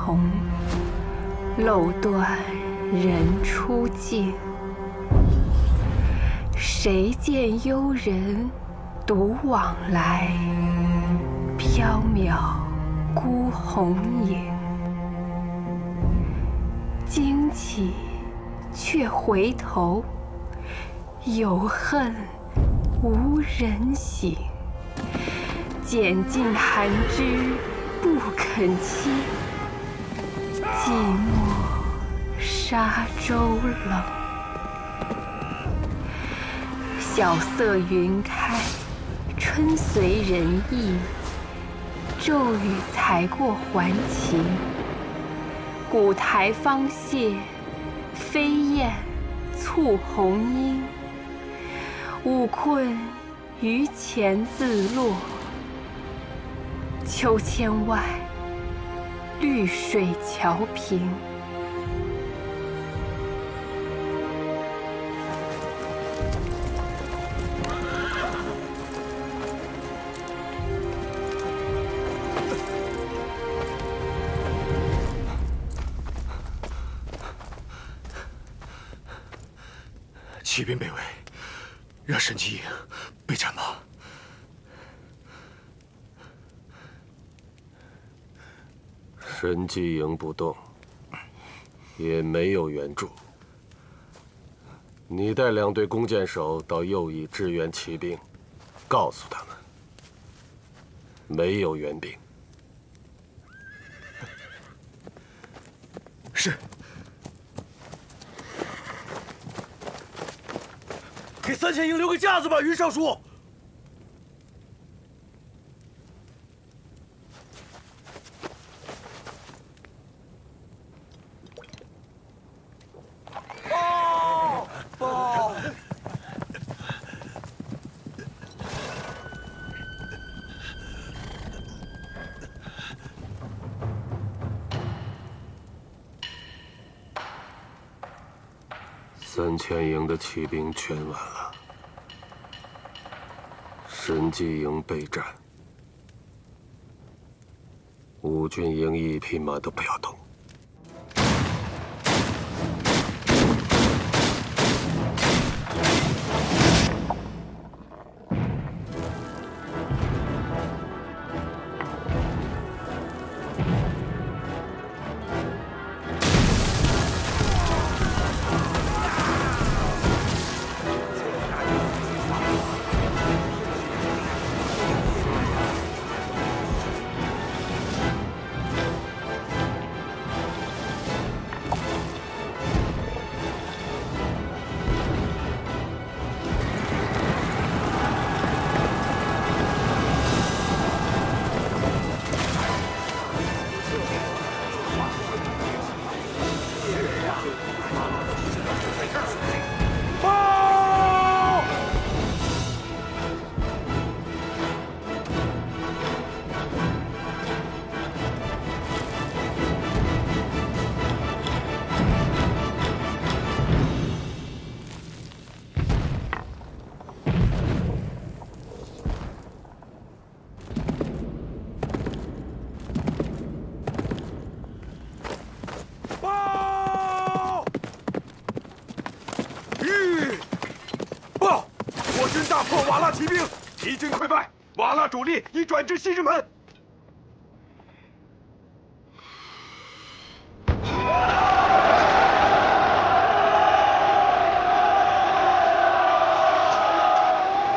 同，漏断人初静。谁见幽人独往来？缥缈孤鸿影。惊起却回头，有恨无人省。拣尽寒枝不肯栖，寂寞沙洲冷。晓色云开，春随人意。骤雨才过还晴。古台芳谢，飞燕簇红缨。午困于前自落。秋千外，绿水桥平。骑兵被围，让神机营被斩吗？神机营不动，也没有援助。你带2队弓箭手到右翼支援骑兵，告诉他们没有援兵。是。给3000营留个架子吧，云尚书。报！ 3000营的骑兵全完了，神机营备战，5军营1匹马都不要动。大破瓦剌骑兵，敌军溃败，瓦剌主力已转至西直门。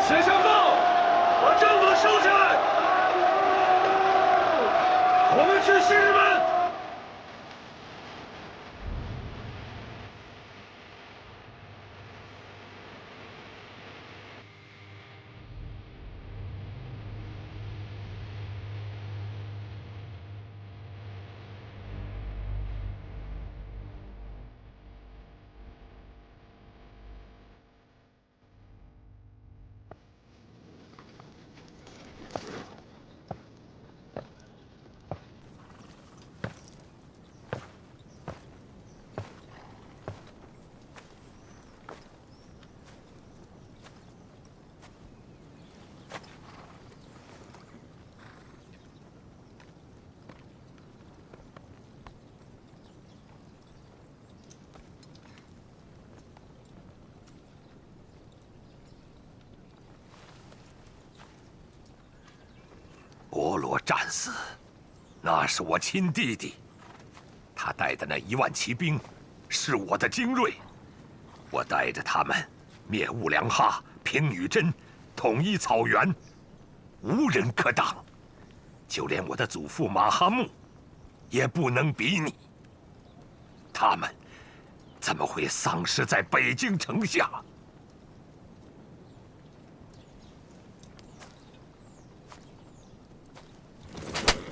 写上报，把阵法收起来，我们去西直门。战死，那是我亲弟弟。他带的那1万骑兵，是我的精锐。我带着他们灭兀良哈，平女真，统一草原，无人可挡。就连我的祖父马哈木，也不能比拟。他们怎么会丧失在北京城下？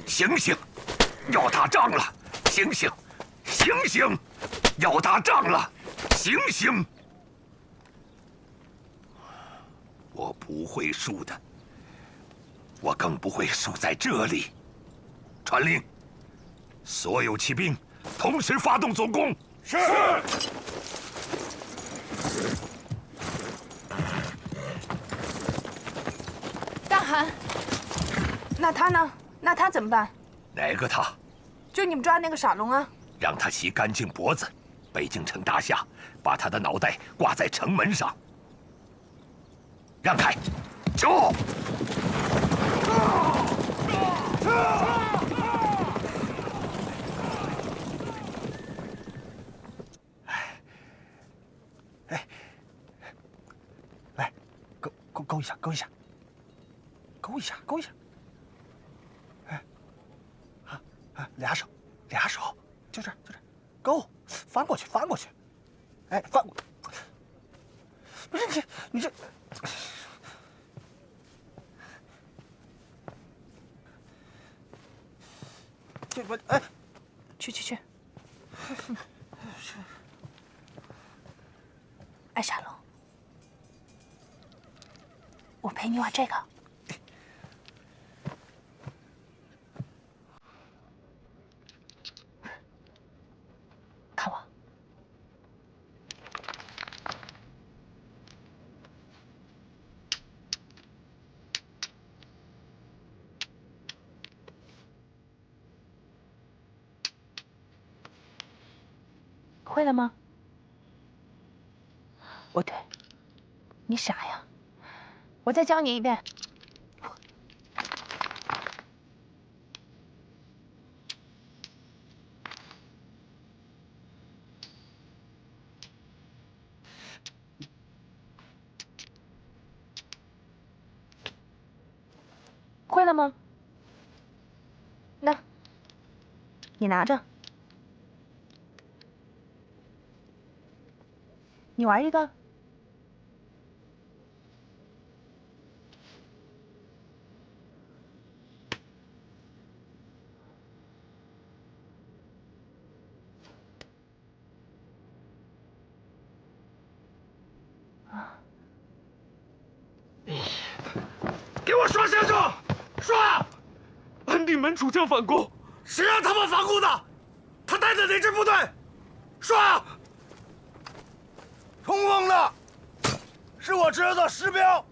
醒醒，要打仗了！醒醒，醒醒，要打仗了！醒醒！我不会输的，我更不会输在这里。传令，所有骑兵同时发动总攻。是。大汗，那他呢？那他怎么办？哪个他？就你们抓那个傻龙啊！让他洗干净脖子，北京城大厦，把他的脑袋挂在城门上。让开，走！哎，来，勾一下，勾一下，勾一下，勾一下。哎，俩手，就这，勾，翻过去，翻过去。哎，翻过，不是你这。这不，哎，去。哎，傻龙，我陪你玩这个。看我。会了吗？不对，你傻呀！我再教你一遍。会了吗？那，你拿着。你玩一个。给我刷先生，刷！安定门主将反攻，谁让他们反攻的？他带的哪支部队？刷！冲锋的，是我侄子石彪。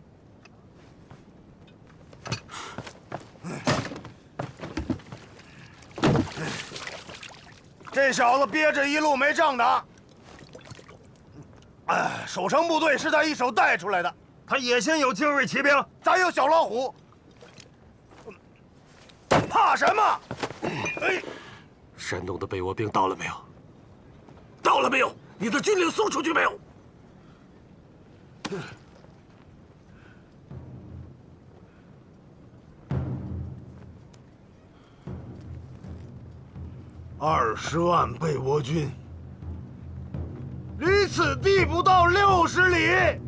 这小子憋着一路没仗打，守城部队是他一手带出来的。他也先有精锐骑兵，咱有小老虎，怕什么？哎，山东的北倭兵到了没有？到了没有？你的军令送出去没有？20万北倭军，离此地不到60里。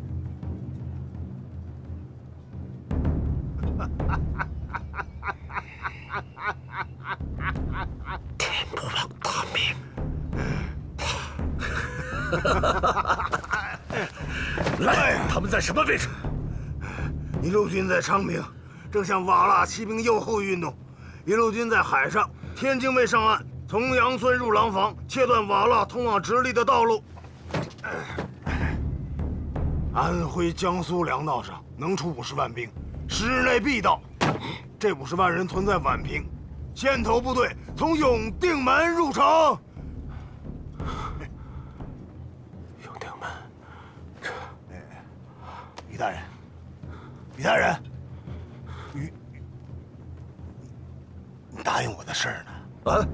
天不让他命。来，他们在什么位置？一路军在昌平，正向瓦剌骑兵右后运动；一路军在海上，天津卫上岸，从杨村入廊坊，切断瓦剌通往直隶的道路。安徽、江苏粮道上能出50万兵，10日内必到。这50万人屯在宛平，先头部队从永定门入城。永定门，于大人，于大人，答应我的事儿呢？啊？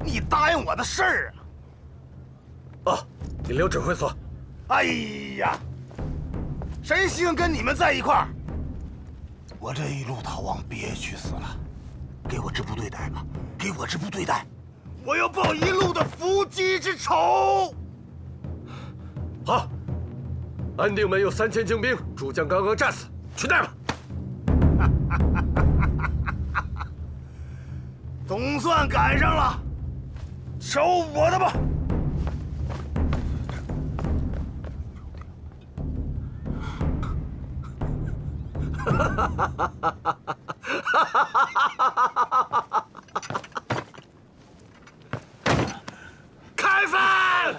你答应我的事儿啊？哦，你留指挥所。哎呀，谁稀罕跟你们在一块儿？我这一路逃亡，憋屈死了。给我支部队带吧，给我支部队带，我要报一路的伏击之仇。好，安定门有3000精兵，诸将刚刚战死，去带吧。总算赶上了，收我的吧。开饭！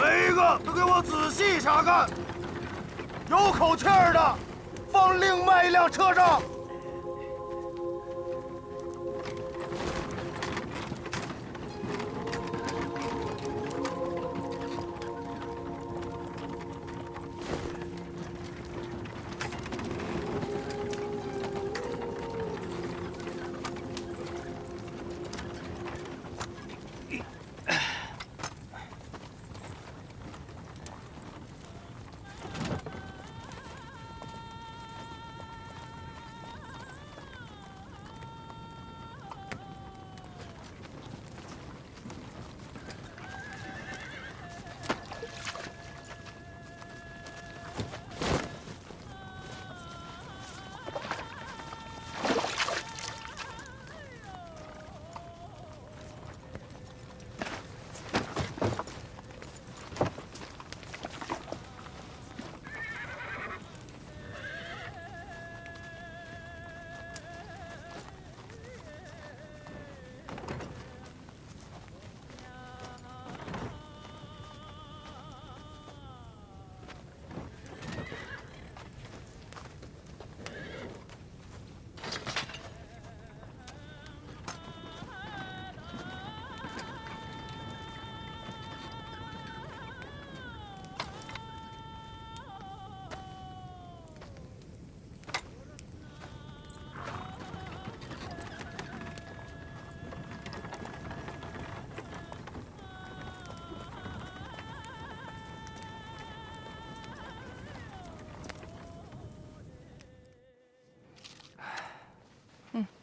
每一个都给我仔细查看，有口气儿的放另外一辆车上。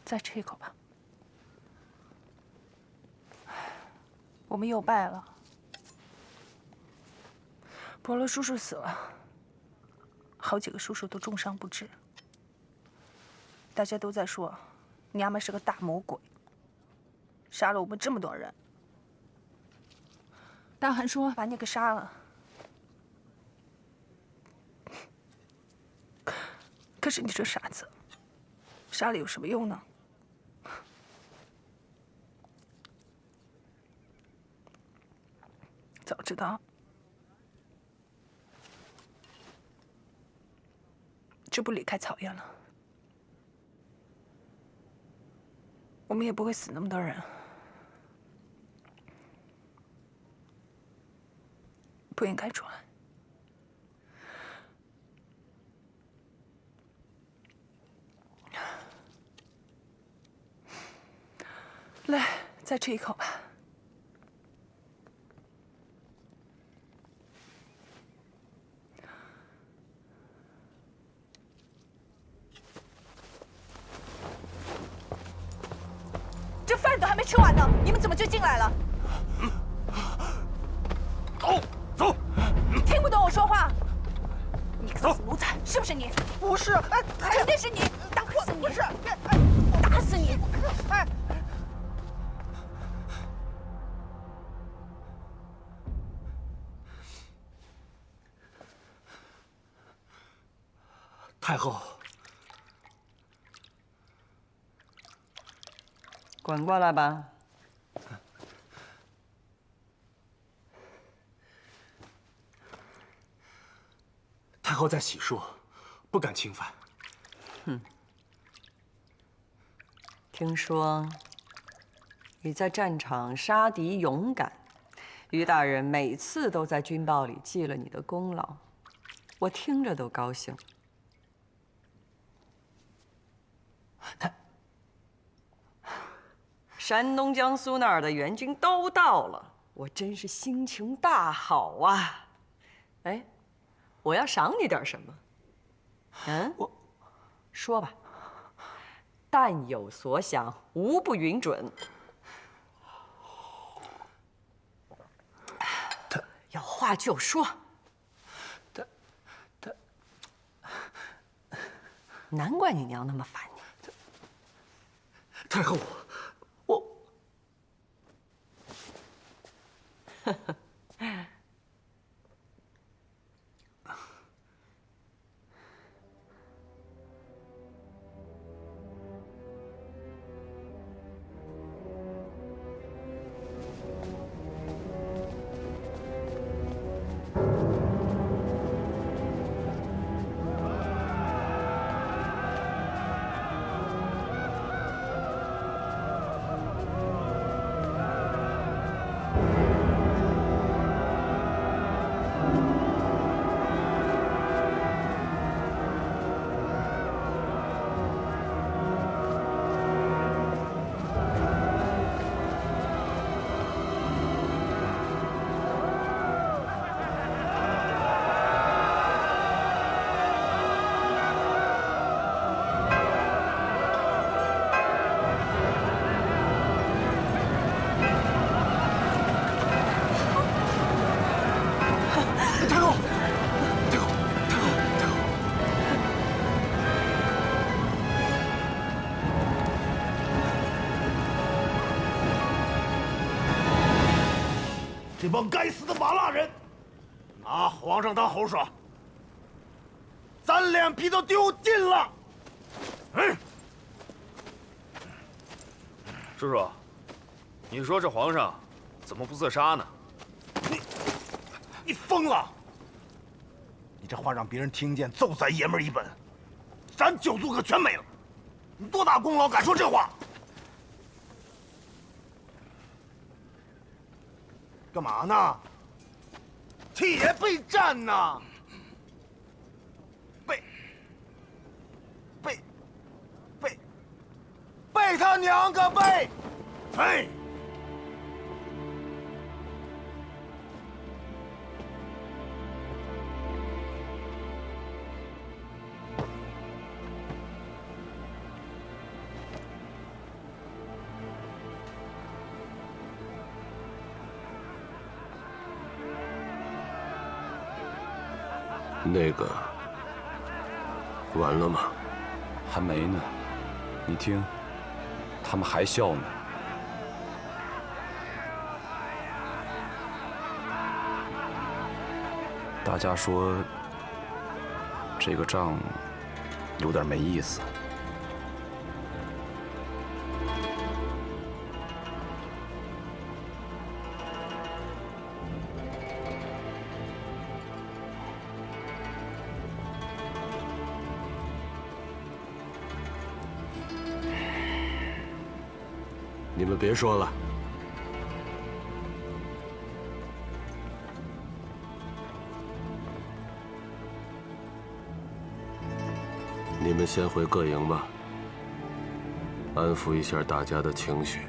再吃一口吧。我们又败了，伯乐叔叔死了，好几个叔叔都重伤不治。大家都在说，娘们是个大魔鬼，杀了我们这么多人。大汗说把你给杀了。可是你这傻子，杀了有什么用呢？早知道就不离开草原了，我们也不会死那么多人。不应该出来。来，再吃一口吧。这饭都还没吃完呢，你们怎么就进来了？走走，听不懂我说话？你个死奴才，是不是你？不是，哎，肯定是你！打死你！不是，打死你！哎。太后，滚过来吧。太后在洗漱，不敢侵犯。哼，听说你在战场杀敌勇敢，于大人每次都在军报里记了你的功劳，我听着都高兴。山东、江苏那儿的援军都到了，我真是心情大好啊！哎，我要赏你点什么？嗯，说吧。但有所想，无不允准。有话就说。难怪你娘那么烦你。太后，我。这帮该死的瓦剌人，拿皇上当猴耍，咱脸皮都丢尽了。叔叔，你说这皇上怎么不自杀呢？你疯了！你这话让别人听见，揍咱爷们儿一本，咱九族可全没了。你多大功劳，敢说这话？干嘛呢？替爷备战呢！背他娘个背！哎！那个完了吗？还没呢，你听，他们还笑呢。大家说，这个仗有点没意思。你们别说了。你们先回各营吧，安抚一下大家的情绪。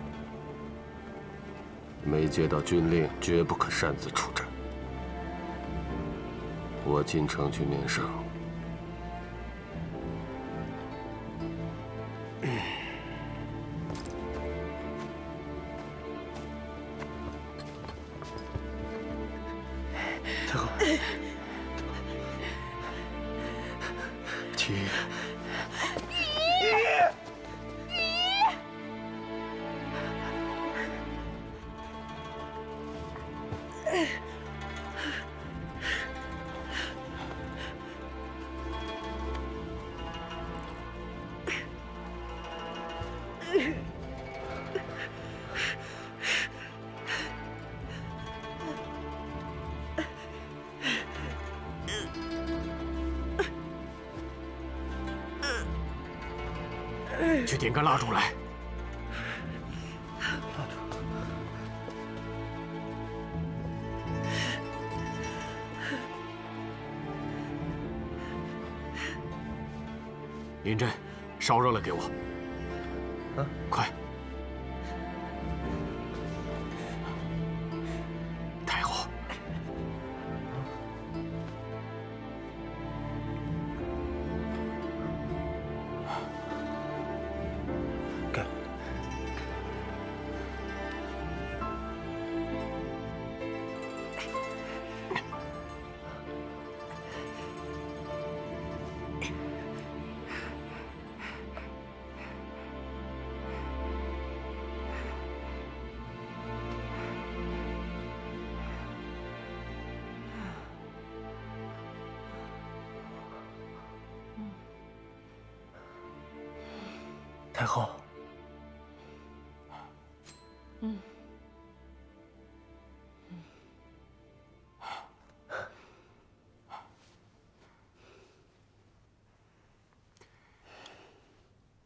没接到军令，绝不可擅自出战。我进城去面圣。太后，齐。 去点根蜡烛来。银针，烧热了给我。啊，快！太后。 太后，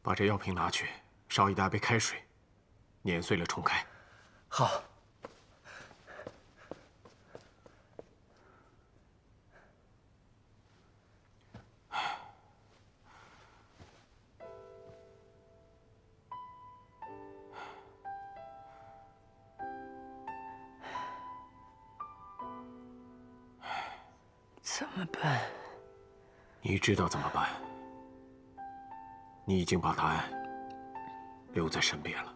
把这药瓶拿去，烧一大杯开水，碾碎了冲开。好。 怎么办？你知道怎么办？你已经把答案留在身边了。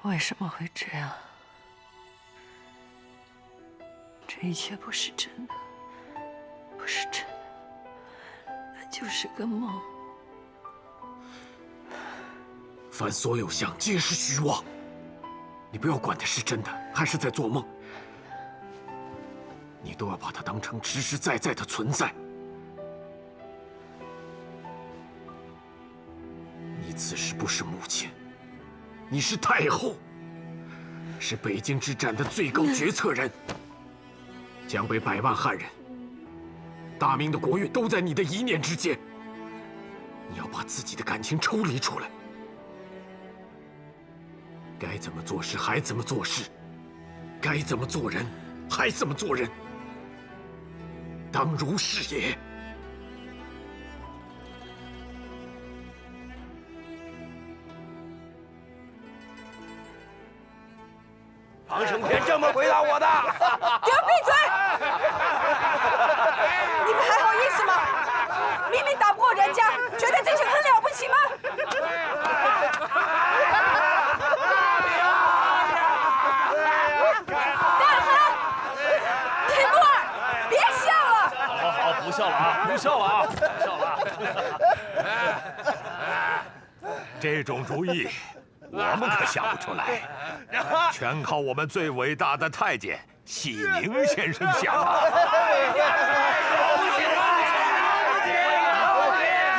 为什么会这样？这一切不是真的，不是真的，那就是个梦。凡所有相，皆是虚妄。 你不要管它是真的还是在做梦，你都要把它当成实实在在的存在。你此时不是母亲，你是太后，是北京之战的最高决策人。江北100万汉人，大明的国运都在你的一念之间。你要把自己的感情抽离出来。 该怎么做事还怎么做事，该怎么做人还怎么做人，当如是也。庞承天这么回答我的。给我闭嘴！你们还好意思吗？明明打不过人家，觉得自己很了不起吗？ 不笑了啊！不笑了啊！不笑了啊！这种主意，我们可想不出来，全靠我们最伟大的太监喜宁先生想啊！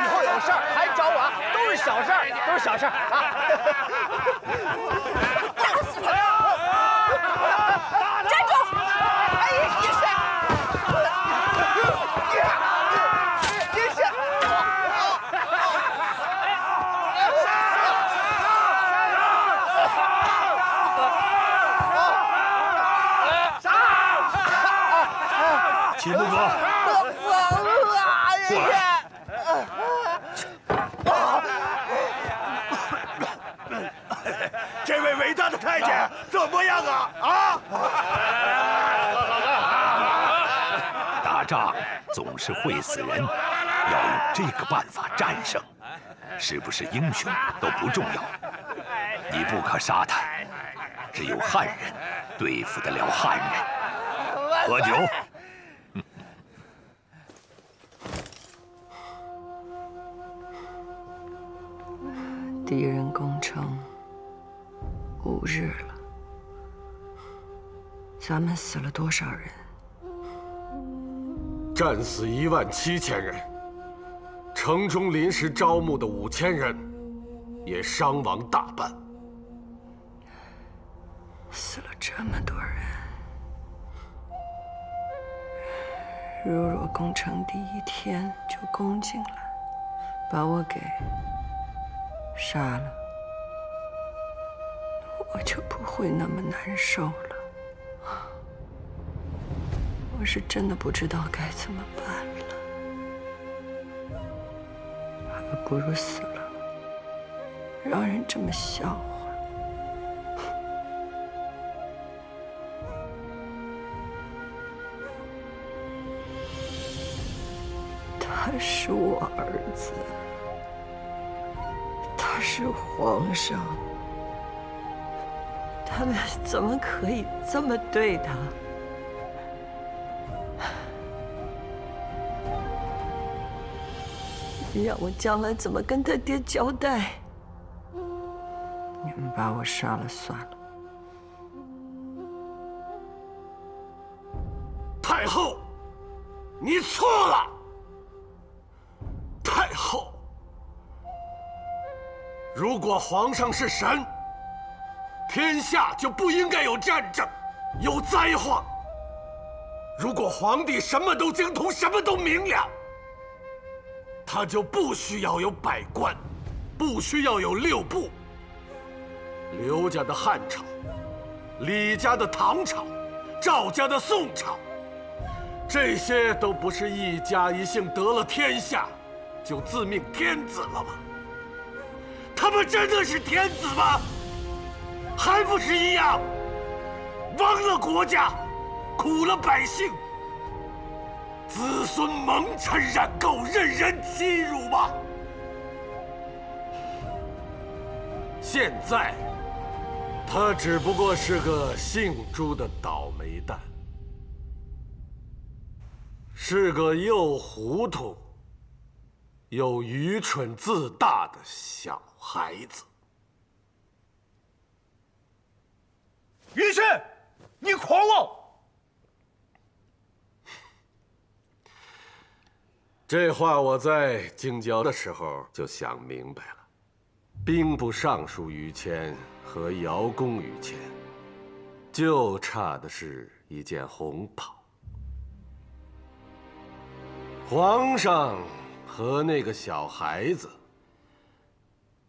以后有事儿还找我，都是小事儿，都是小事儿啊！打死你！站住！哎呀，秦木哥，过来。这位伟大的太监怎么样啊？啊！打仗总是会死人，要用这个办法战胜。是不是英雄都不重要，你不可杀他。只有汉人对付得了汉人。喝酒。敌人攻城5日了，咱们死了多少人？战死17000人，城中临时招募的5000人，也伤亡大半。死了这么多人，如若攻城第1天就攻进来，把我给杀了，我就不会那么难受了。我是真的不知道该怎么办了，还不如死了，让人这么笑话。他是我儿子。他是皇上，他们怎么可以这么对他？让我将来怎么跟他爹交代？你们把我杀了算了。太后，你错了。太后。如果皇上是神，天下就不应该有战争，有灾荒。如果皇帝什么都精通，什么都明了，他就不需要有百官，不需要有6部。刘家的汉朝，李家的唐朝，赵家的宋朝，这些都不是一家一姓得了天下，就自命天子了吗？他们真的是天子吗？还不是一样，亡了国家，苦了百姓，子孙蒙尘染垢，任人欺辱吗？现在，他只不过是个姓朱的倒霉蛋，是个又糊涂又愚蠢自大的小孩子。于谦，你狂妄！这话我在京郊的时候就想明白了。兵部尚书于谦和姚公于谦，就差的是一件红袍。皇上和那个小孩子，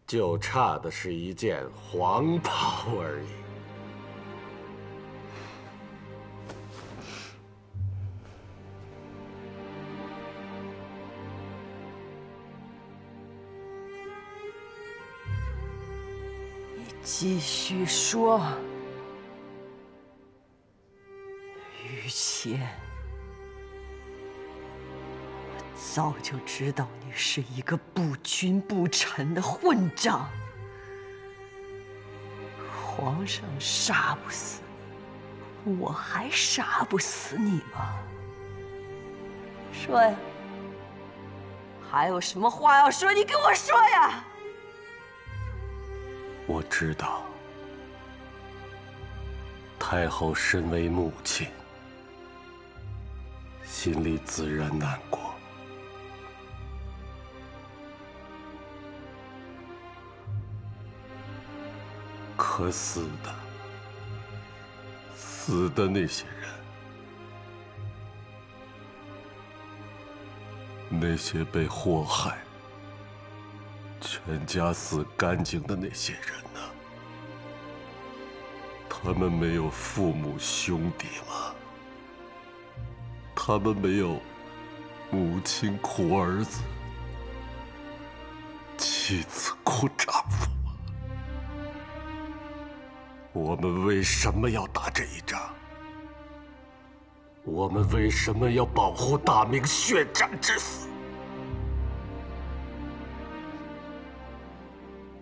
就差的是一件黄袍而已。继续说，于谦，我早就知道你是一个不君不臣的混账。皇上杀不死你，我还杀不死你吗？说呀，还有什么话要说？你跟我说呀！我知道，太后身为母亲，心里自然难过。可死的那些人，那些被祸害、全家死干净的那些人呢？他们没有父母兄弟吗？他们没有母亲苦儿子，妻子苦丈夫吗？我们为什么要打这一仗？我们为什么要保护大明血战之死？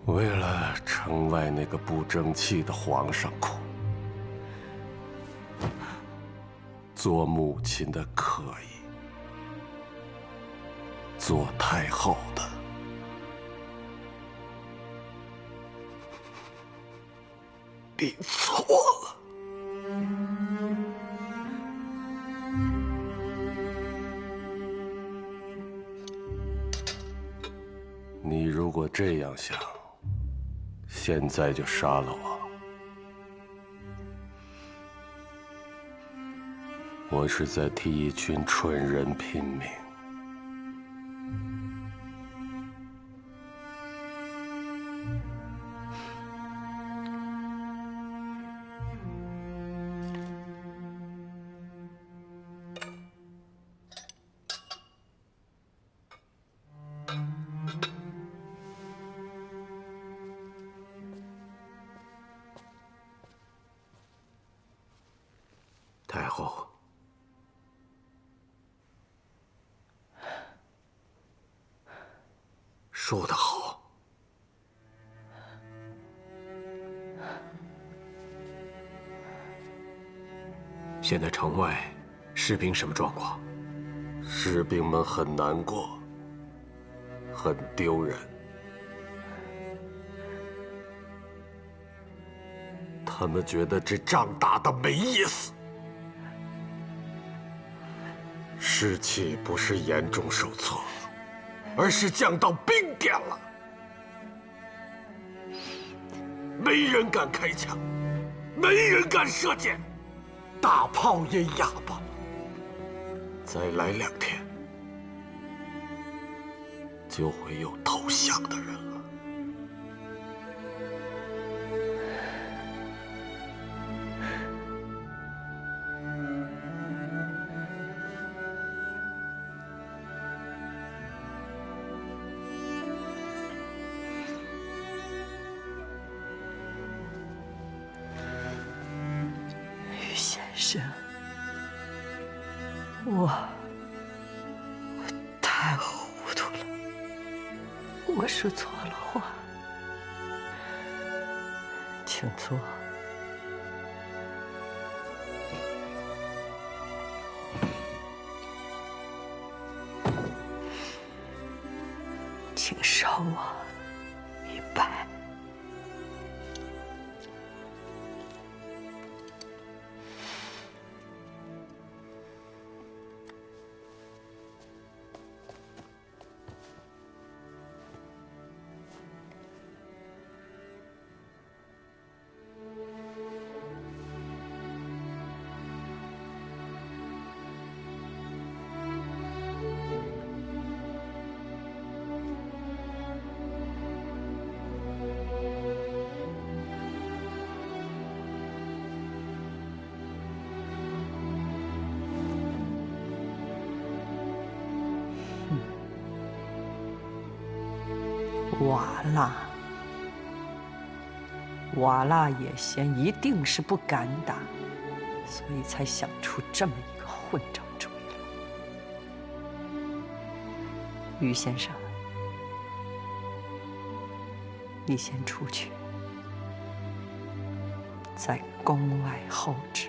为了城外那个不争气的皇上苦。做母亲的可以，做太后的你错了。你如果这样想，现在就杀了我。我是在替一群蠢人拼命。太后，说得好。现在城外士兵什么状况？士兵们很难过，很丢人。他们觉得这仗打得没意思。士气不是严重受挫，而是降到冰点了。没人敢开枪，没人敢射箭，大炮也哑巴。再来2天，就会有投降的人了。我太糊涂了，我说错了话，请坐。请烧我一拜。瓦剌野先一定是不敢打，所以才想出这么一个混账主意来。于先生，你先出去，在宫外候旨。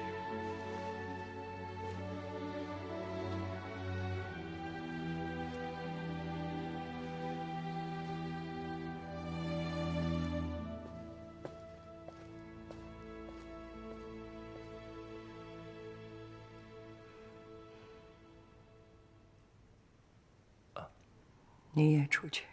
你也出去。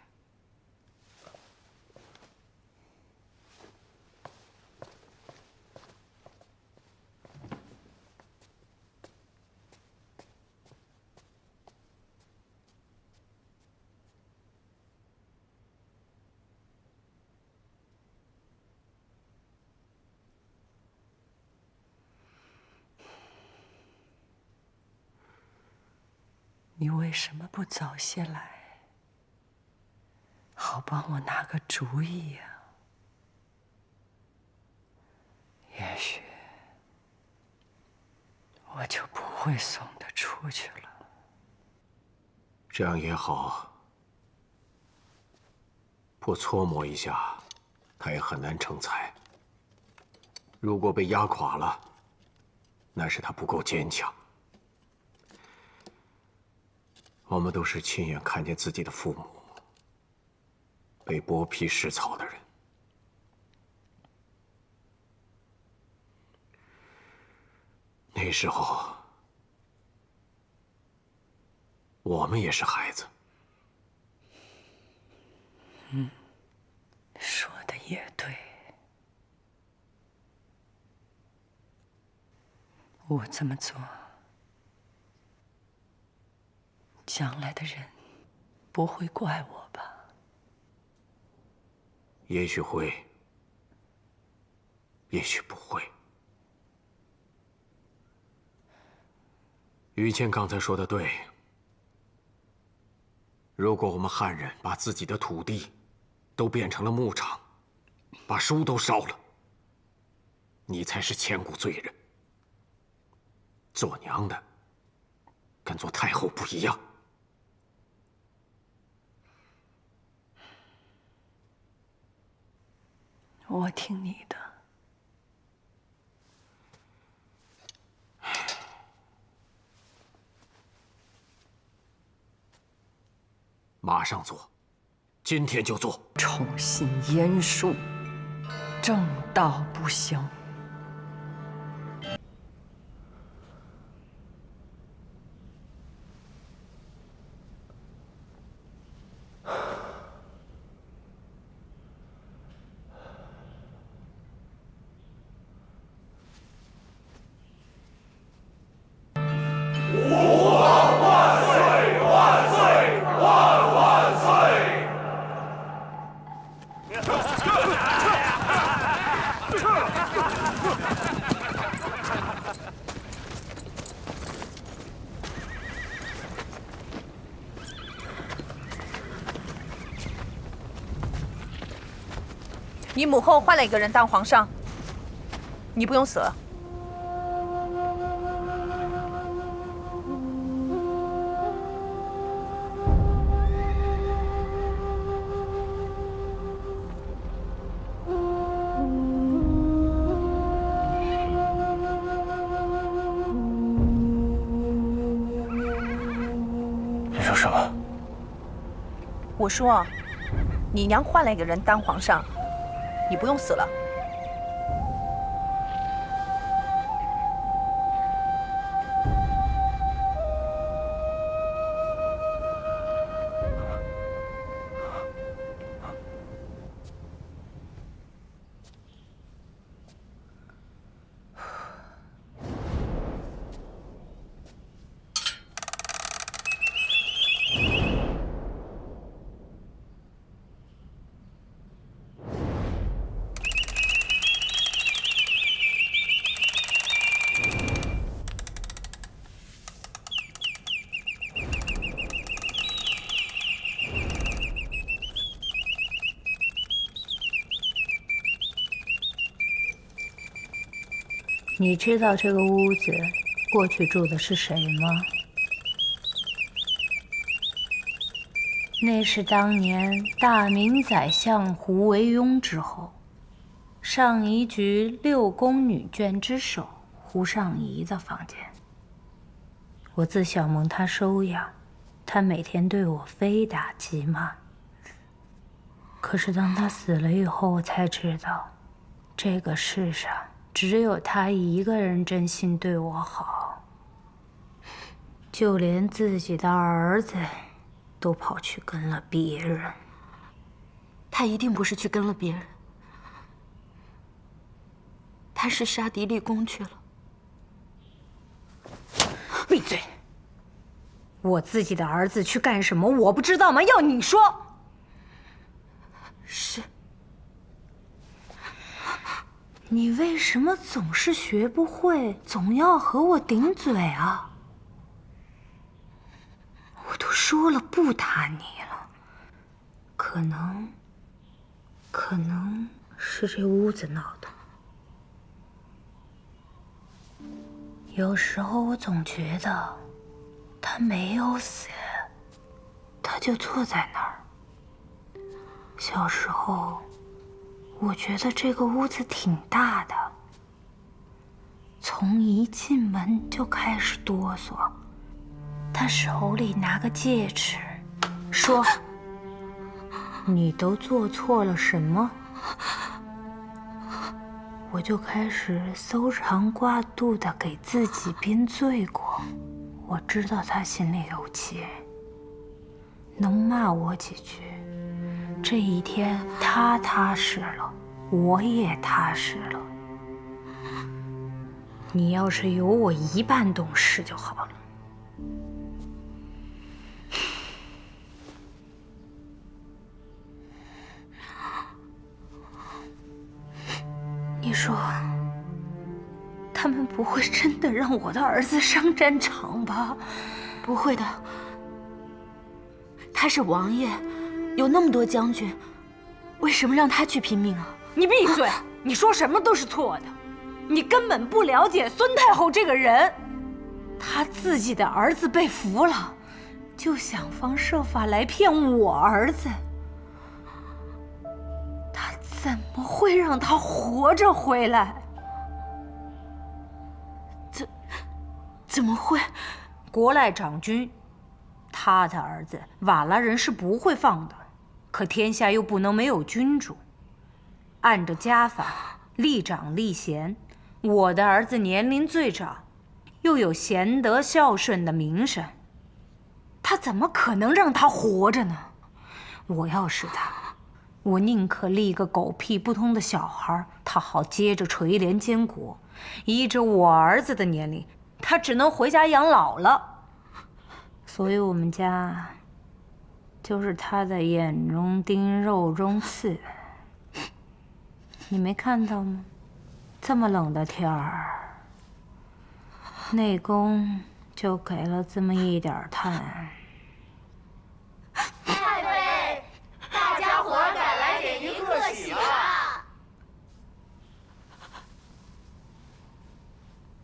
你为什么不早些来，好帮我拿个主意呀？也许我就不会送他出去了。这样也好，不搓磨一下，他也很难成才。如果被压垮了，那是他不够坚强。我们都是亲眼看见自己的父母被剥皮食草的人。那时候，我们也是孩子。说的也对。我这么做，将来的人不会怪我吧？也许会，也许不会。于谦刚才说的对，如果我们汉人把自己的土地都变成了牧场，把书都烧了，你才是千古罪人。做娘的跟做太后不一样。我听你的。马上做，今天就做。宠信阉术，正道不行。你母后换了一个人当皇上，你不用死了。你说什么？我说，你娘换了一个人当皇上。你不用死了。你知道这个屋子过去住的是谁吗？那是当年大明宰相胡惟庸之后，上仪局6宫女眷之首胡尚仪的房间。我自小蒙他收养，他每天对我非打即骂。可是当他死了以后，我才知道，这个世上只有他一个人真心对我好，就连自己的儿子都跑去跟了别人。他一定不是去跟了别人，他是杀敌立功去了。闭嘴！我自己的儿子去干什么，我不知道吗？要你说。是。你为什么总是学不会，总要和我顶嘴啊？我都说了不打你了，可能是这屋子闹的。有时候我总觉得他没有死，他就坐在那儿。小时候，我觉得这个屋子挺大的，从一进门就开始哆嗦。他手里拿个戒尺，说：“你都做错了什么？”我就开始搜肠刮肚的给自己编罪过。我知道他心里有气，能骂我几句。这一天他踏实了，我也踏实了。你要是有我一半懂事就好了。你说，他们不会真的让我的儿子上战场吧？不会的，他是王爷，有那么多将军，为什么让他去拼命啊？你闭嘴！你说什么都是错的，你根本不了解孙太后这个人。他自己的儿子被俘了，就想方设法来骗我儿子。他怎么会让他活着回来？怎么会？国赖长君，他的儿子瓦剌人是不会放的，可天下又不能没有君主。按着家法，立长立贤，我的儿子年龄最长，又有贤德孝顺的名声，他怎么可能让他活着呢？我要是他，我宁可立个狗屁不通的小孩，他好接着垂帘监国。依着我儿子的年龄，他只能回家养老了。所以我们家就是他的眼中钉肉中刺。你没看到吗？这么冷的天儿，内宫就给了这么一点炭。太尉，大家伙赶来给您贺喜了。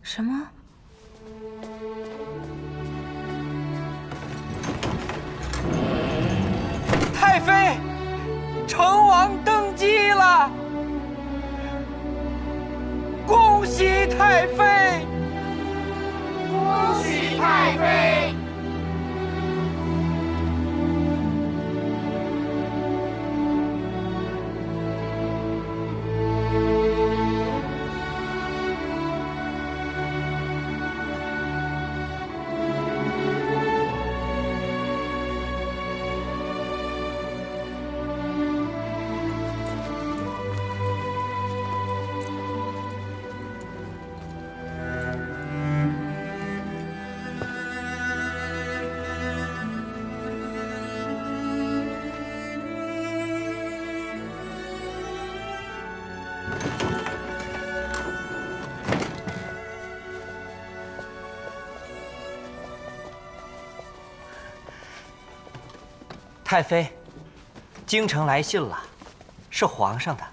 什么？太妃，成王登基了！恭喜太妃！恭喜太妃！太妃，京城来信了，是皇上的。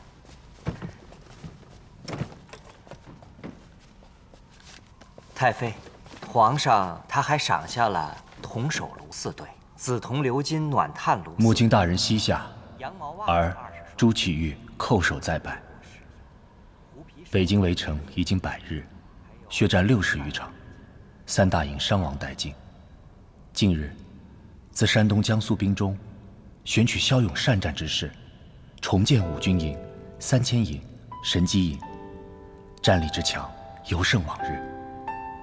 太妃，皇上他还赏下了铜手炉4对，紫铜鎏金暖炭炉。母亲大人膝下，儿朱祁钰叩首再拜。北京围城已经100日，血战60余场，3大营伤亡殆尽。近日，自山东、江苏兵中选取骁勇善战之士，重建5军营、3000营、神机营，战力之强，尤胜往日。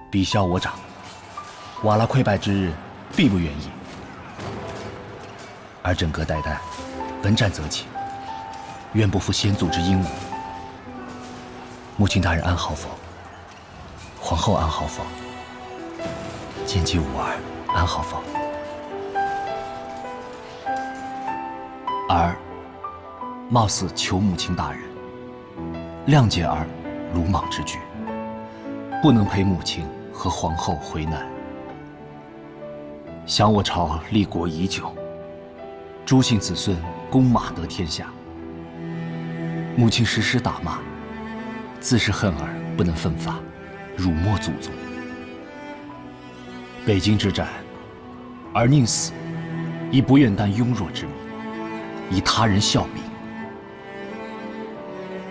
比骁我长，瓦剌溃败之日，必不远矣。而枕戈待旦，闻战则起，愿不负先祖之英武。母亲大人安好否？皇后安好否？奸姬无儿安好否？儿貌似求母亲大人谅解儿鲁莽之举，不能陪母亲和皇后回南。想我朝立国已久，诸姓子孙弓马得天下，母亲时时打骂，自是恨儿不能奋发，辱没祖宗。北京之战，儿宁死，亦不愿担庸弱之名，以他人效命。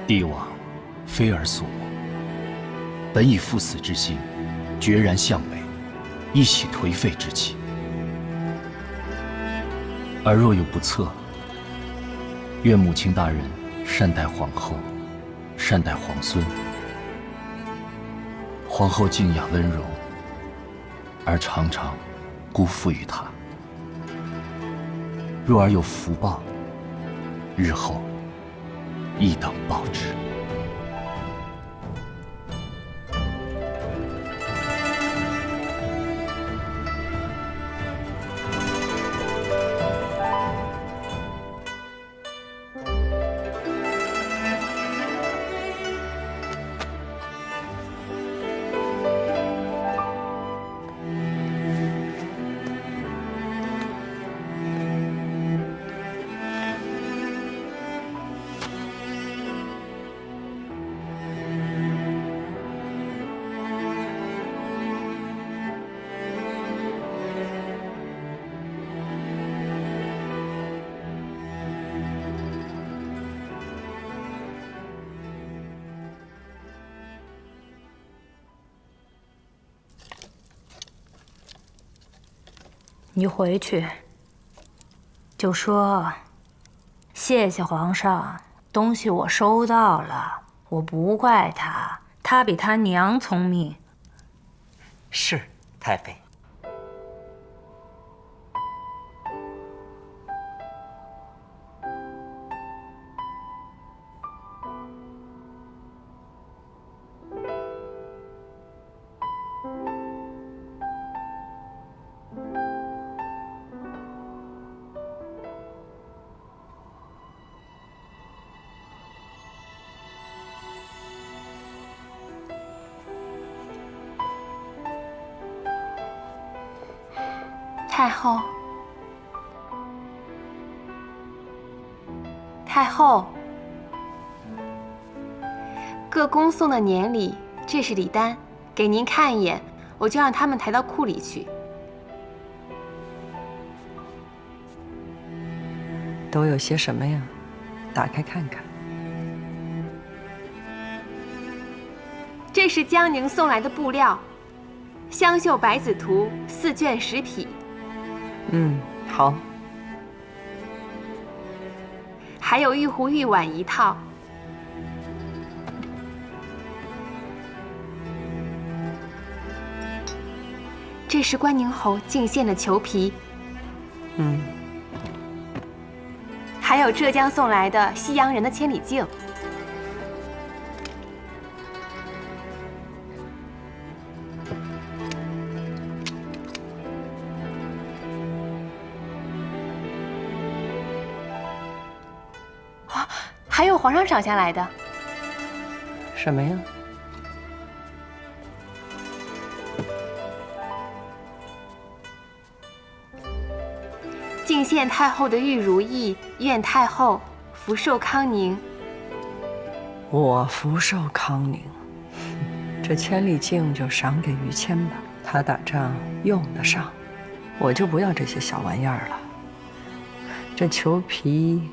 帝王非儿所谋，本以赴死之心，决然向北，一洗颓废之气。儿若有不测，愿母亲大人善待皇后，善待皇孙。皇后静雅温柔，而常常辜负于她。若儿有福报，日后亦当报之。你回去就说：“谢谢皇上，东西我收到了，我不怪他，他比他娘聪明。”是，太妃。太后，太后，各宫送的年礼，这是礼单，给您看一眼，我就让他们抬到库里去。都有些什么呀？打开看看。这是江宁送来的布料，香绣百子图4卷10匹。好。还有玉壶玉碗1套。这是关宁侯进献的裘皮。还有浙江送来的西洋人的千里镜。还有皇上赏下来的。什么呀？进献太后的玉如意，愿太后福寿康宁。我福寿康宁，这千里镜就赏给于谦吧，他打仗用得上，我就不要这些小玩意儿了。这裘皮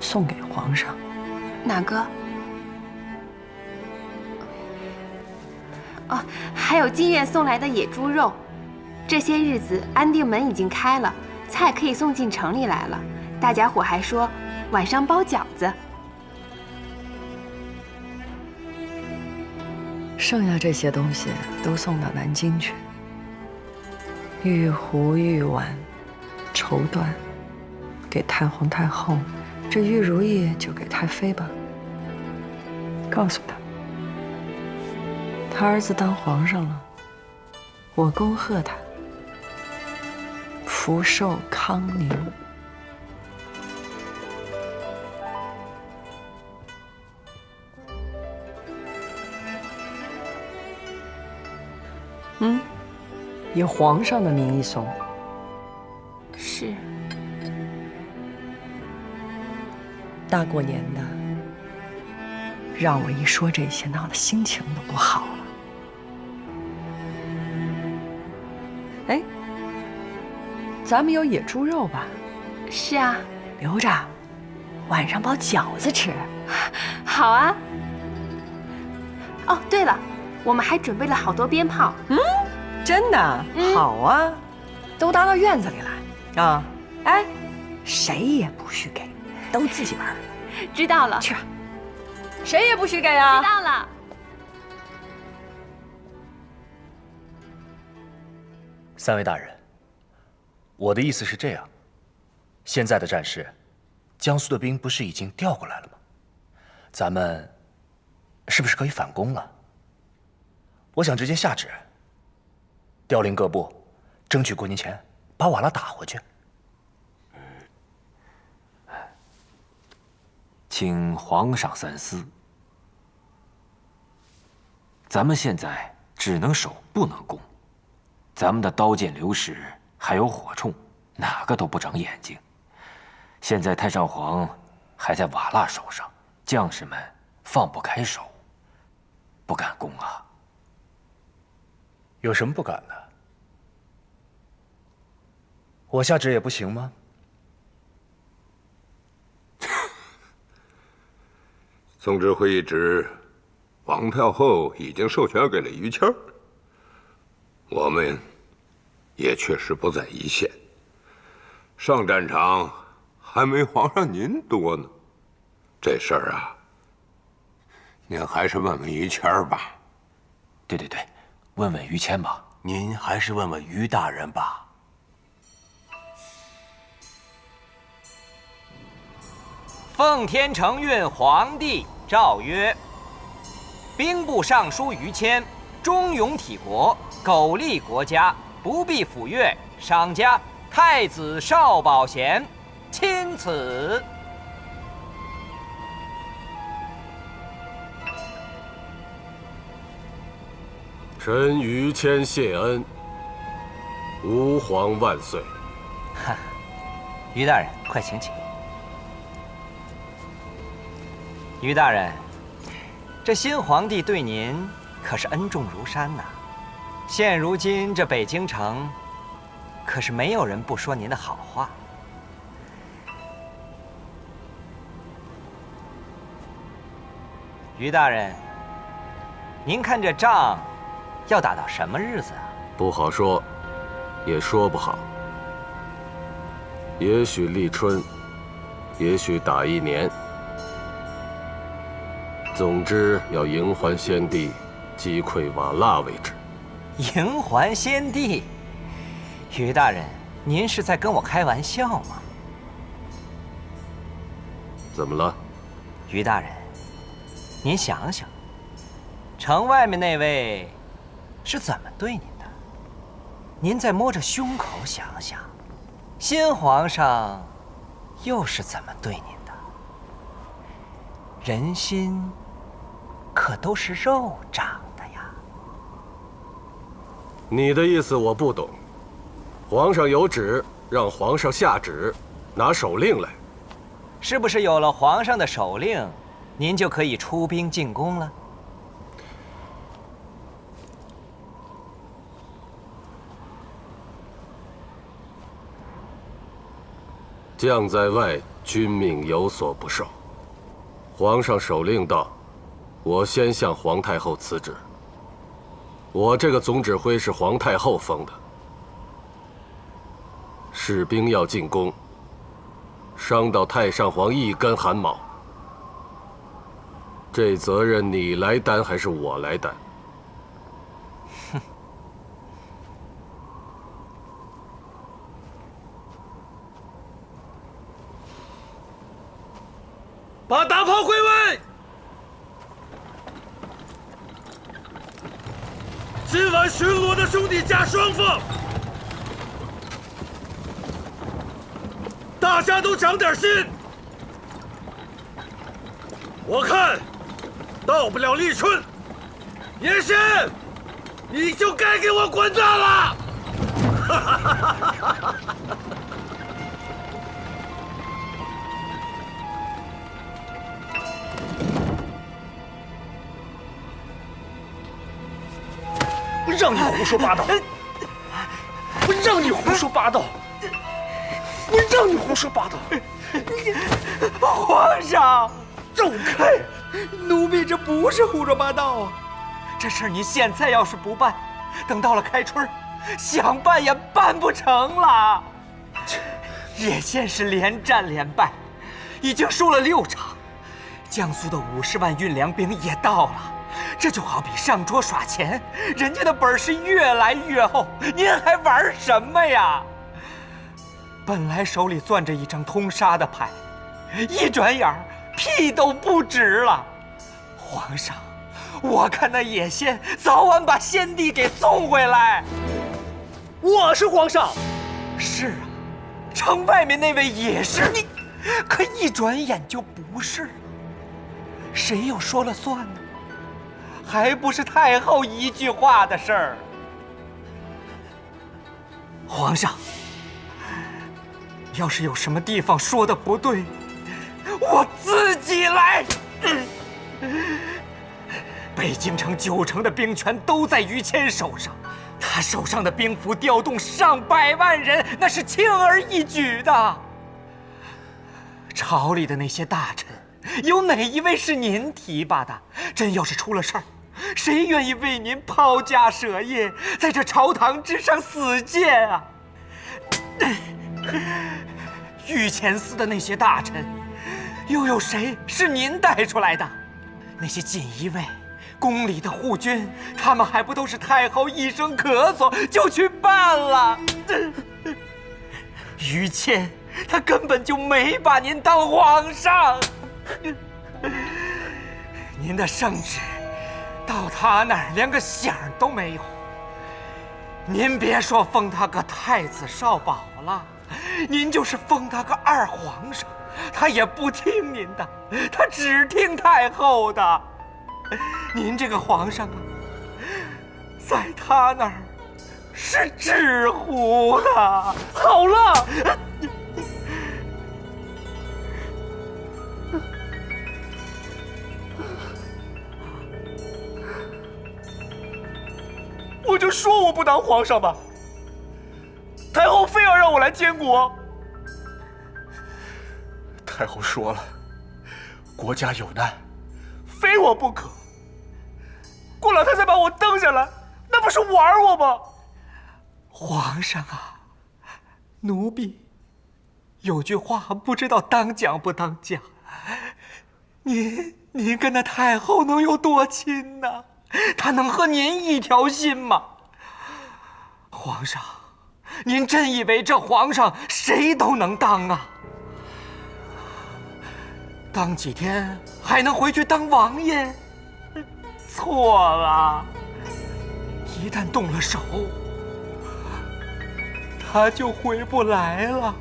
送给皇上。哪个？哦，还有金院送来的野猪肉。这些日子安定门已经开了，菜可以送进城里来了。大家伙还说晚上包饺子。剩下这些东西都送到南京去。玉壶玉碗绸缎给太皇太后，这玉如意就给太妃吧。告诉他，他儿子当皇上了，我恭贺他，福寿康宁。以皇上的名义送。是。大过年的，让我一说这些，闹得心情都不好了。哎，咱们有野猪肉吧？是啊，留着，晚上包饺子吃。好啊。哦，对了，我们还准备了好多鞭炮。真的？好啊，都搭到院子里来啊！哎，谁也不许给，都自己玩。知道了。去吧，谁也不许给啊！知道了。三位大人，我的意思是这样：现在的战事，江苏的兵不是已经调过来了吗？咱们是不是可以反攻了？我想直接下旨。调令各部，争取过年前把瓦剌打回去。请皇上三思。咱们现在只能守不能攻，咱们的刀剑流石还有火铳，哪个都不长眼睛。现在太上皇还在瓦剌手上，将士们放不开手，不敢攻啊。有什么不敢的？我下旨也不行吗？宗旨会议旨，皇太后已经授权给了于谦儿。我们也确实不在一线，上战场还没皇上您多呢。这事儿啊，您还是问问于谦儿吧。对，问问于谦吧。您还是问问于大人吧。奉天承运皇帝诏曰：兵部尚书于谦忠勇体国，苟利国家，不避抚越，赏加太子少保衔，钦此。臣于谦谢恩，吾皇万岁。哈，于大人，快请起。于大人，这新皇帝对您可是恩重如山呐。现如今这北京城，可是没有人不说您的好话。于大人，您看这仗要打到什么日子啊？不好说，也说不好。也许立春，也许打1年。总之要迎还先帝，击溃瓦剌为止。迎还先帝，于大人，您是在跟我开玩笑吗？怎么了？于大人，您想想，城外面那位是怎么对您的？您再摸着胸口想想，新皇上又是怎么对您的？人心可都是肉长的呀。你的意思我不懂。皇上有旨，让皇上下旨，拿手令来。是不是有了皇上的手令，您就可以出兵进攻了？将在外，君命有所不受。皇上手令到，我先向皇太后辞旨。我这个总指挥是皇太后封的，士兵要进攻，伤到太上皇一根汗毛，这责任你来担还是我来担？哼，把大炮归位。今晚巡逻的兄弟加双凤，大家都长点心。我看到不了立春，叶先，你就该给我滚蛋了！我让你胡说八道！我让你胡说八道！我让你胡说八道！皇上，走开！奴婢这不是胡说八道啊！这事儿您现在要是不办，等到了开春，想办也办不成了。叶县是连战连败，已经输了6场，江苏的50万运粮兵也到了。这就好比上桌耍钱，人家的本是越来越厚，您还玩什么呀？本来手里攥着一张通杀的牌，一转眼屁都不值了。皇上，我看那野仙早晚把先帝给送回来。我是皇上。是啊，城外面那位也是你，可一转眼就不是了。谁又说了算呢？还不是太后一句话的事儿。皇上，要是有什么地方说的不对，我自己来。北京城9成的兵权都在于谦手上，他手上的兵符调动上百万人，那是轻而易举的。朝里的那些大臣，有哪一位是您提拔的？真要是出了事儿，谁愿意为您抛家舍业，在这朝堂之上死谏啊？御前司的那些大臣，又有谁是您带出来的？那些锦衣卫、宫里的护军，他们还不都是太后一声咳嗽就去办了？于谦，他根本就没把您当皇上。您的圣旨到他那儿连个响都没有。您别说封他个太子少保了，您就是封他个2皇上，他也不听您的，他只听太后的。您这个皇上啊，在他那儿是纸糊的。好了，我就说我不当皇上吧，太后非要让我来监国。太后说了，国家有难，非我不可。顾老太太把我蹬下来，那不是玩我吗？皇上啊，奴婢有句话不知道当讲不当讲。您跟那太后能有多亲呢？她能和您一条心吗？皇上，您真以为这皇上谁都能当啊？当几天还能回去当王爷？错了，一旦动了手，他就回不来了。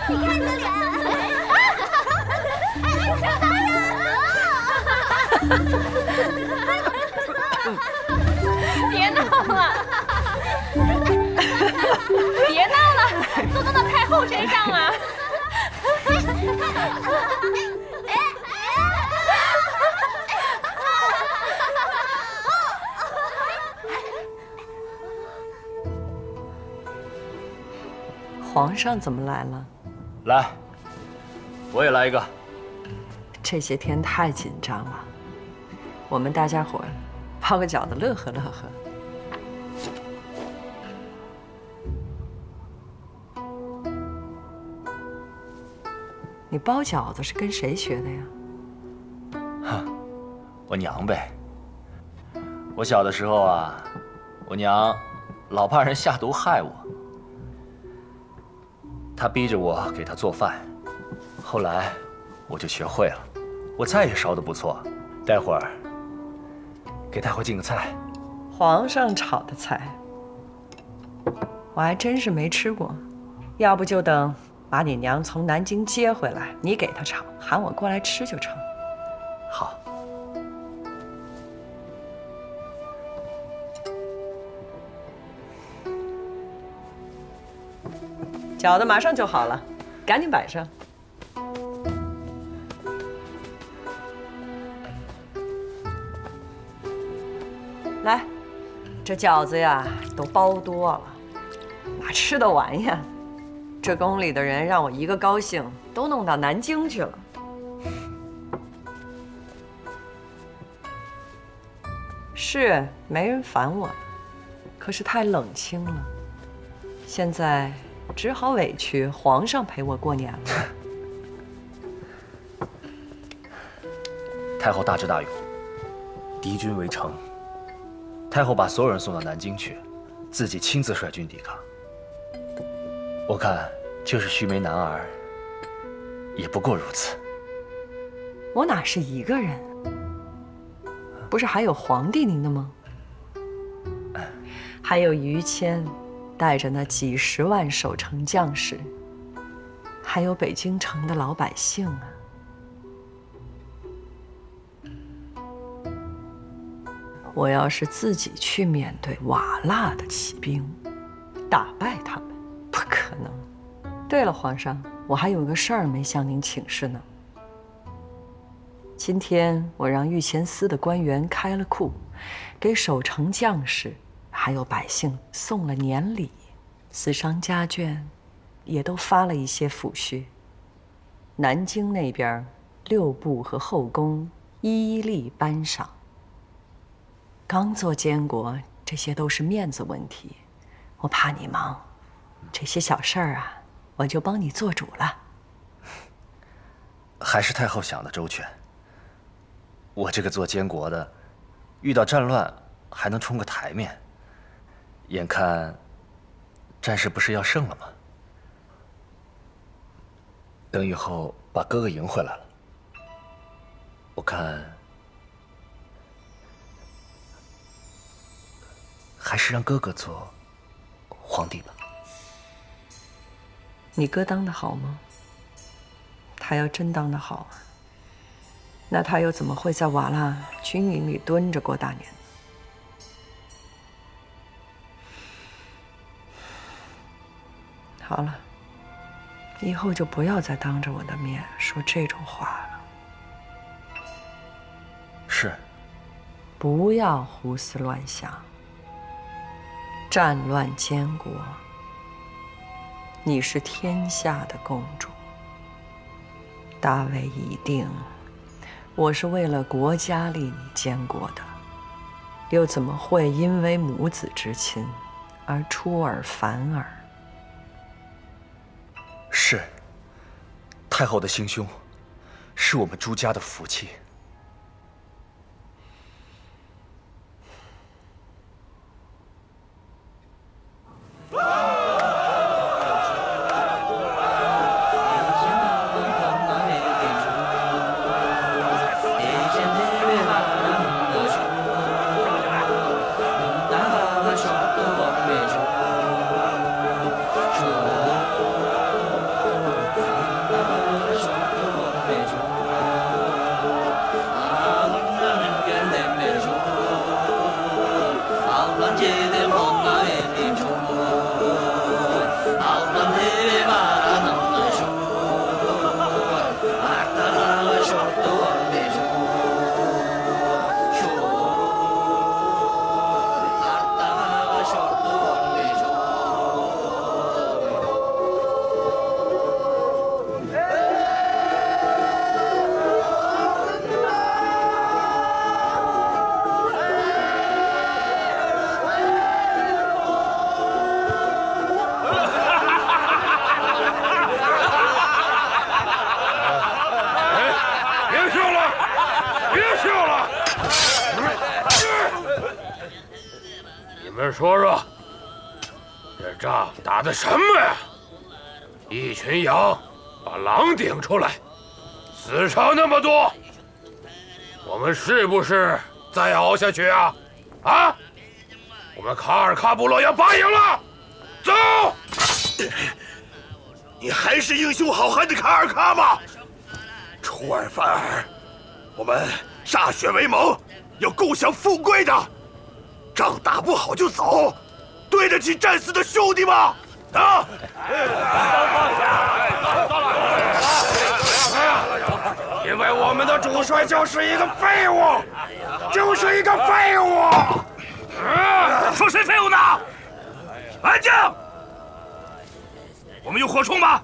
你看你的脸，别闹了，别闹了，都弄到太后身上了。皇上怎么来了？来，我也来一个。这些天太紧张了，我们大家伙包个饺子乐呵乐呵。你包饺子是跟谁学的呀？哼，我娘呗。我小的时候啊，我娘老怕人下毒害我，她逼着我给她做饭。后来我就学会了，我菜也烧得不错。待会儿给太后进个菜。皇上炒的菜，我还真是没吃过。要不就等把你娘从南京接回来，你给她炒，喊我过来吃就成。好。饺子马上就好了，赶紧摆上。来，这饺子呀都包多了，哪吃得完呀？这宫里的人让我一个高兴，都弄到南京去了。是没人烦我，可是太冷清了。现在只好委屈皇上陪我过年了。太后大智大勇，敌军围城，太后把所有人送到南京去，自己亲自率军抵抗。我看就是须眉男儿，也不过如此。我哪是一个人？不是还有皇帝您的吗？还有于谦，带着那几十万守城将士，还有北京城的老百姓啊。我要是自己去面对瓦剌的骑兵，打败他们，不可能。对了，皇上，我还有个事儿没向您请示呢。今天我让御前司的官员开了库，给守城将士还有百姓送了年礼，死伤家眷也都发了一些抚恤。南京那边六部和后宫一力颁赏。刚做监国，这些都是面子问题，我怕你忙，这些小事儿啊，我就帮你做主了。还是太后想的周全。我这个做监国的，遇到战乱还能冲个台面，眼看战事不是要胜了吗？等以后把哥哥迎回来了，我看还是让哥哥做皇帝吧。你哥当得好吗？他要真当得好啊，那他又怎么会在瓦剌军营里蹲着过大年？好了，以后就不要再当着我的面说这种话了。是。不要胡思乱想。战乱监国，你是天下的公主，大为已定。我是为了国家立你监国的，又怎么会因为母子之亲而出尔反尔？是。太后的心胸，是我们朱家的福气。们说说，这仗打的什么呀？一群羊把狼顶出来，死伤那么多，我们是不是再熬下去啊？啊！我们卡尔喀部落要拔营了，走！你还是英雄好汉的卡尔喀吗？出尔反尔，我们歃血为盟，要共享富贵的。仗打不好就走，对得起战死的兄弟吗？啊！因为我们的主帅就是一个废物，就是一个废物。说谁废物呢？安静！我们有火铳吗？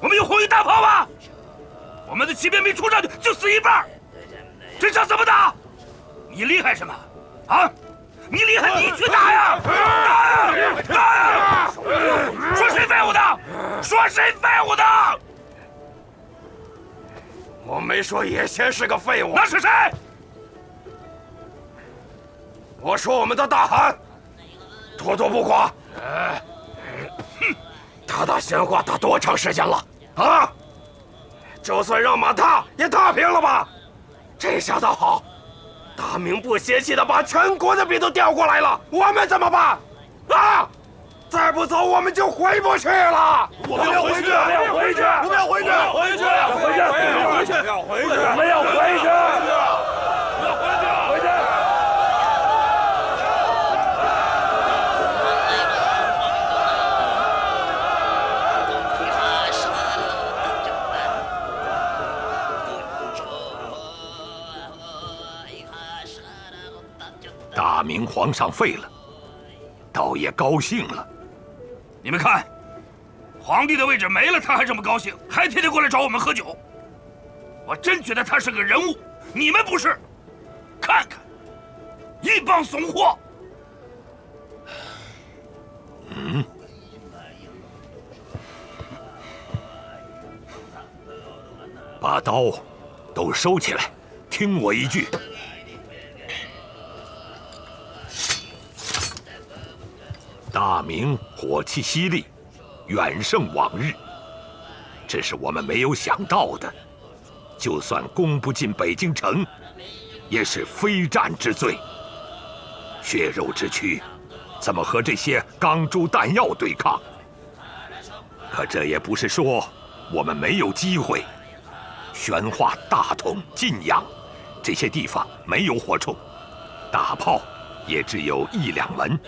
我们有红衣大炮吗？我们的骑兵没冲上去就死一半，这仗怎么打？你厉害什么？啊！你厉害，你去打呀！打呀！打呀！说谁废物的？说谁废物的？我没说野仙是个废物，那是谁？我说我们的大汗，妥妥不垮。他打鲜花打多长时间了？啊！就算让马踏也踏平了吧？这下倒好，大明不歇气的把全国的兵都调过来了，我们怎么办？啊！再不走我们就回不去了。我们要回去！我们要回去！我们要回去！回去！回去！回去！要回去！我们要回去！回去！大明皇上废了，倒也高兴了。你们看，皇帝的位置没了，他还这么高兴，还天天过来找我们喝酒。我真觉得他是个人物，你们不是？看看，一帮怂货。把刀都收起来，听我一句。大明火气犀利，远胜往日，这是我们没有想到的。就算攻不进北京城，也是非战之罪。血肉之躯，怎么和这些钢珠弹药对抗？可这也不是说我们没有机会。宣化、大同、晋阳这些地方没有火铳，大炮也只有1、2门。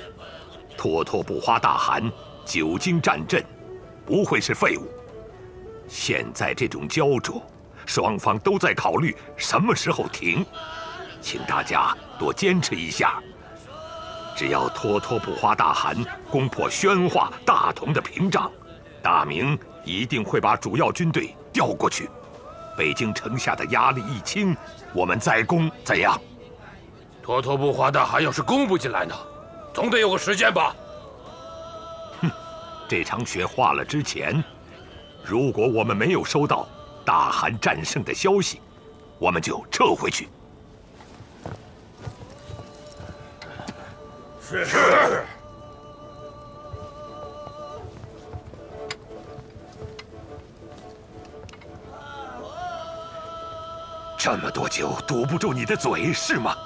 妥妥不花大汗久经战阵，不会是废物。现在这种焦灼，双方都在考虑什么时候停，请大家多坚持一下。只要妥妥不花大汗攻破宣化、大同的屏障，大明一定会把主要军队调过去。北京城下的压力一轻，我们再攻怎样？妥妥不花大汗要是攻不进来呢？总得有个时间吧。这场雪化了之前，如果我们没有收到大汗战胜的消息，我们就撤回去。是。这么多酒堵不住你的嘴是吗？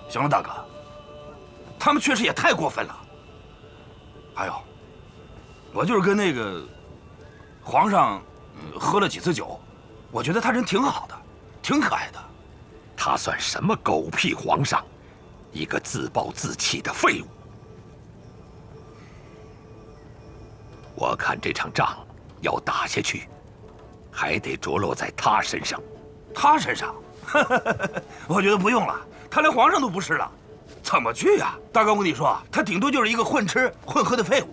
行了，大哥，他们确实也太过分了。还有，我就是跟那个皇上喝了几次酒，我觉得他人挺好的，挺可爱的。他算什么狗屁皇上，一个自暴自弃的废物。我看这场仗要打下去，还得着落在他身上。他身上？我觉得不用了。他连皇上都不是了，怎么去呀？大哥，我跟你说，他顶多就是一个混吃混喝的废物。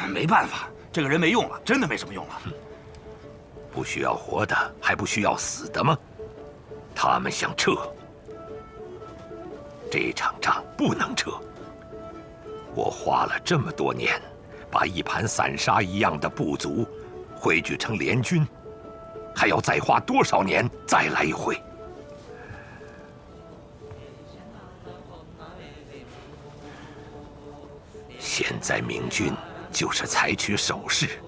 没办法，这个人没用了，真的没什么用了。不需要活的，还不需要死的吗？他们想撤，这场仗不能撤。我花了这么多年，把一盘散沙一样的部族汇聚成联军，还要再花多少年再来一回？现在明军就是采取守势，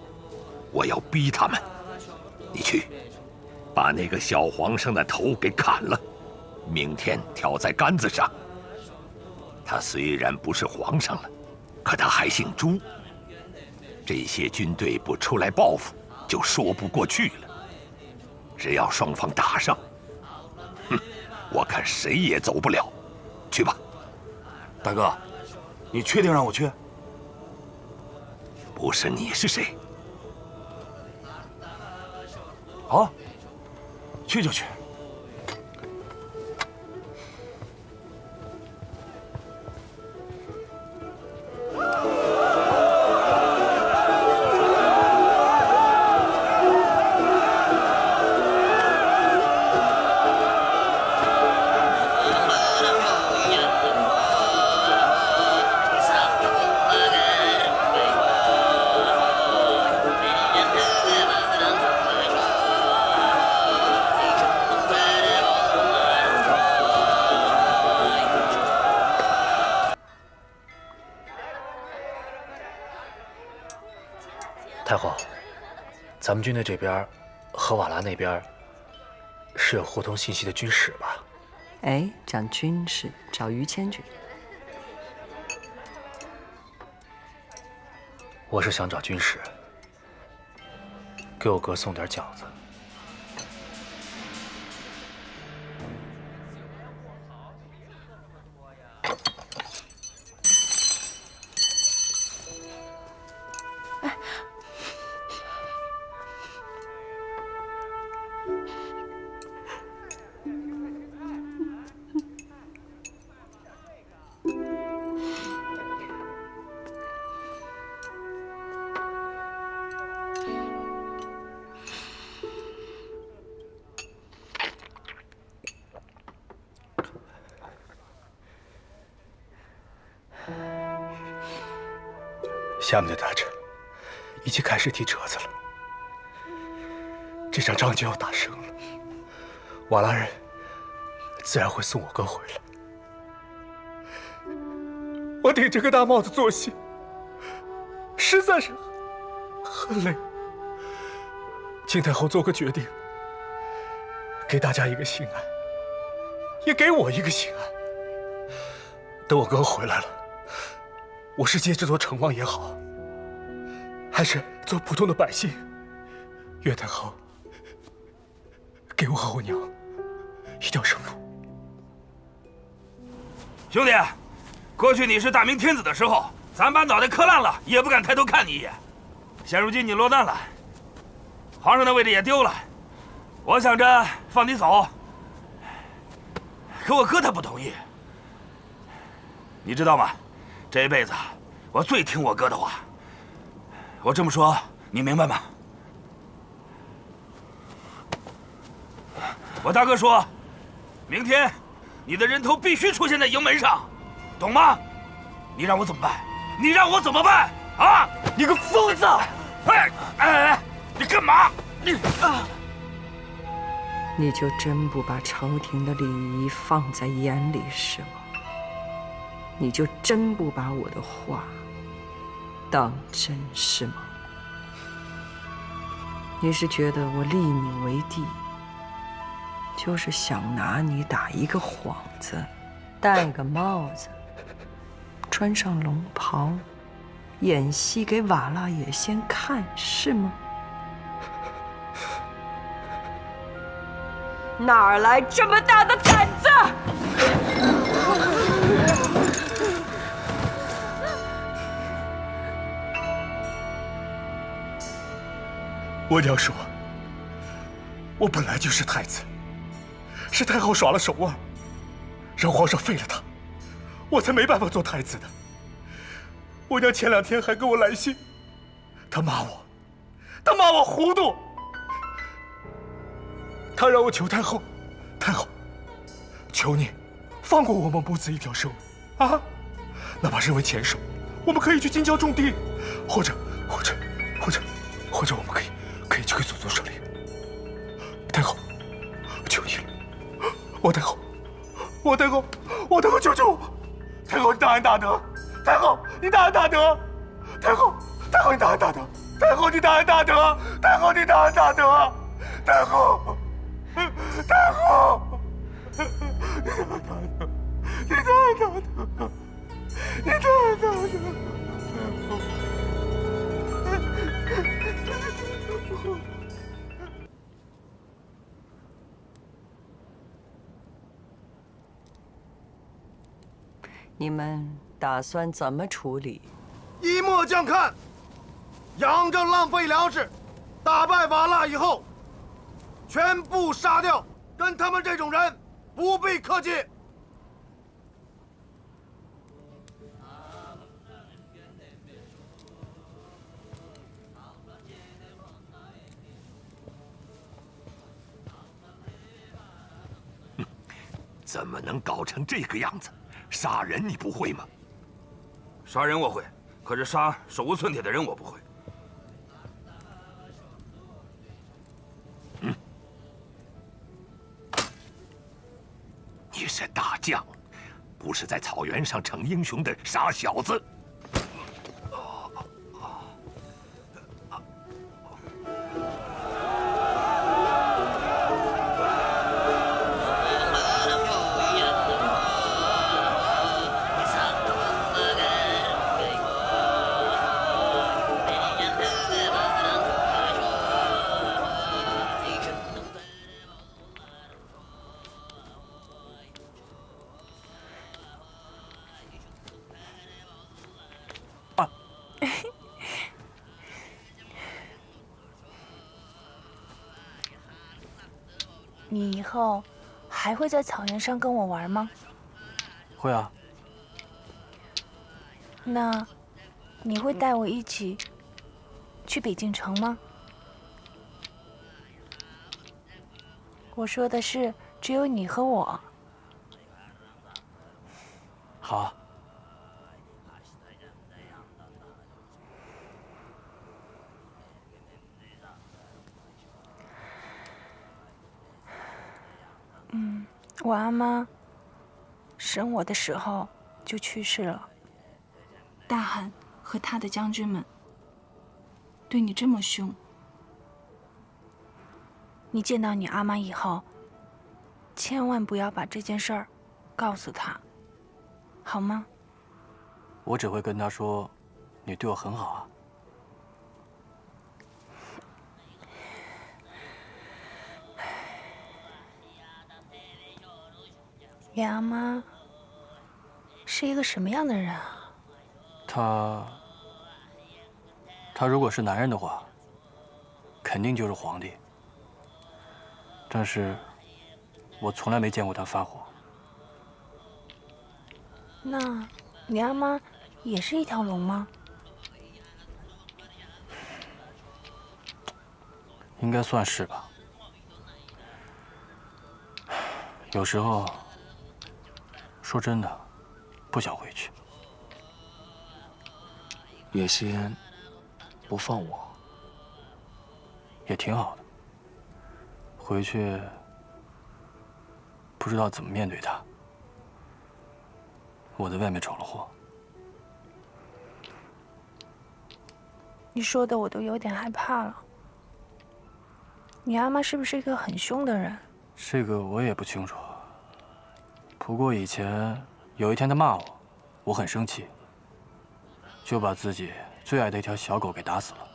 我要逼他们。你去，把那个小皇上的头给砍了，明天挑在杆子上。他虽然不是皇上了，可他还姓朱。这些军队不出来报复，就说不过去了。只要双方打上，哼，我看谁也走不了。去吧，大哥，你确定让我去？不是你是谁？好，去就去。太后，咱们军队这边和瓦剌那边是有互通信息的军使吧？哎，讲军事，找于谦去。我是想找军使，给我哥送点饺子。下面的大臣已经开始踢折子了，这场仗就要打胜了，瓦剌人自然会送我哥回来。我顶着个大帽子做戏，实在是很累。请太后做个决定，给大家一个心安，也给我一个心安。等我哥回来了，我是接这座城王也好，还是做普通的百姓，愿太后给我和我娘一条生路。兄弟，过去你是大明天子的时候，咱把脑袋磕烂了也不敢抬头看你一眼。现如今你落难了，皇上的位置也丢了，我想着放你走，可我哥他不同意。你知道吗？这一辈子我最听我哥的话。我这么说，你明白吗？我大哥说，明天你的人头必须出现在营门上，懂吗？你让我怎么办？你让我怎么办？啊！你个疯子！哎，你干嘛？你就真不把朝廷的礼仪放在眼里是吗？你就真不把我的话当真是吗？你是觉得我立你为帝，就是想拿你打一个幌子，戴个帽子，穿上龙袍，演戏给瓦剌也先看是吗？哪儿来这么大的胆子？我娘说，我本来就是太子，是太后耍了手腕，让皇上废了他，我才没办法做太子的。我娘前2天还给我来信，她骂我糊涂，她让我求太后，太后，求你放过我们母子一条生路啊！哪怕身为前手，我们可以去京郊种地，或者我们可以去给祖宗设灵。我太后，我太后，我太后，救救我！太后，你大恩大德！太后，你大恩大德！太后，太后，你大恩大德！太后，你大恩大德！太后，你大恩大德！太后，太后，你大恩大德！你大恩大德！你大恩大德！你们打算怎么处理？依末将看，杨正浪费粮食，打败瓦剌以后，全部杀掉。跟他们这种人不必客气。怎么能搞成这个样子？杀人你不会吗？杀人我会，可是杀手无寸铁的人我不会。你是大将，不是在草原上逞英雄的傻小子。你以后还会在草原上跟我玩吗？会啊。那你会带我一起去北京城吗？我说的是只有你和我。好啊。我阿妈生我的时候就去世了。大汗和他的将军们对你这么凶，你见到你阿妈以后，千万不要把这件事儿告诉他，好吗？我只会跟他说，你对我很好啊。你阿妈是一个什么样的人啊？他如果是男人的话，肯定就是皇帝。但是，我从来没见过他发火。那你阿妈也是一条龙吗？应该算是吧。有时候，说真的，不想回去。叶心不放我，也挺好的。回去不知道怎么面对他。我在外面闯了祸。你说的我都有点害怕了。你阿妈是不是一个很凶的人？这个我也不清楚。不过以前有一天他骂我，我很生气，就把自己最爱的一条小狗给打死了。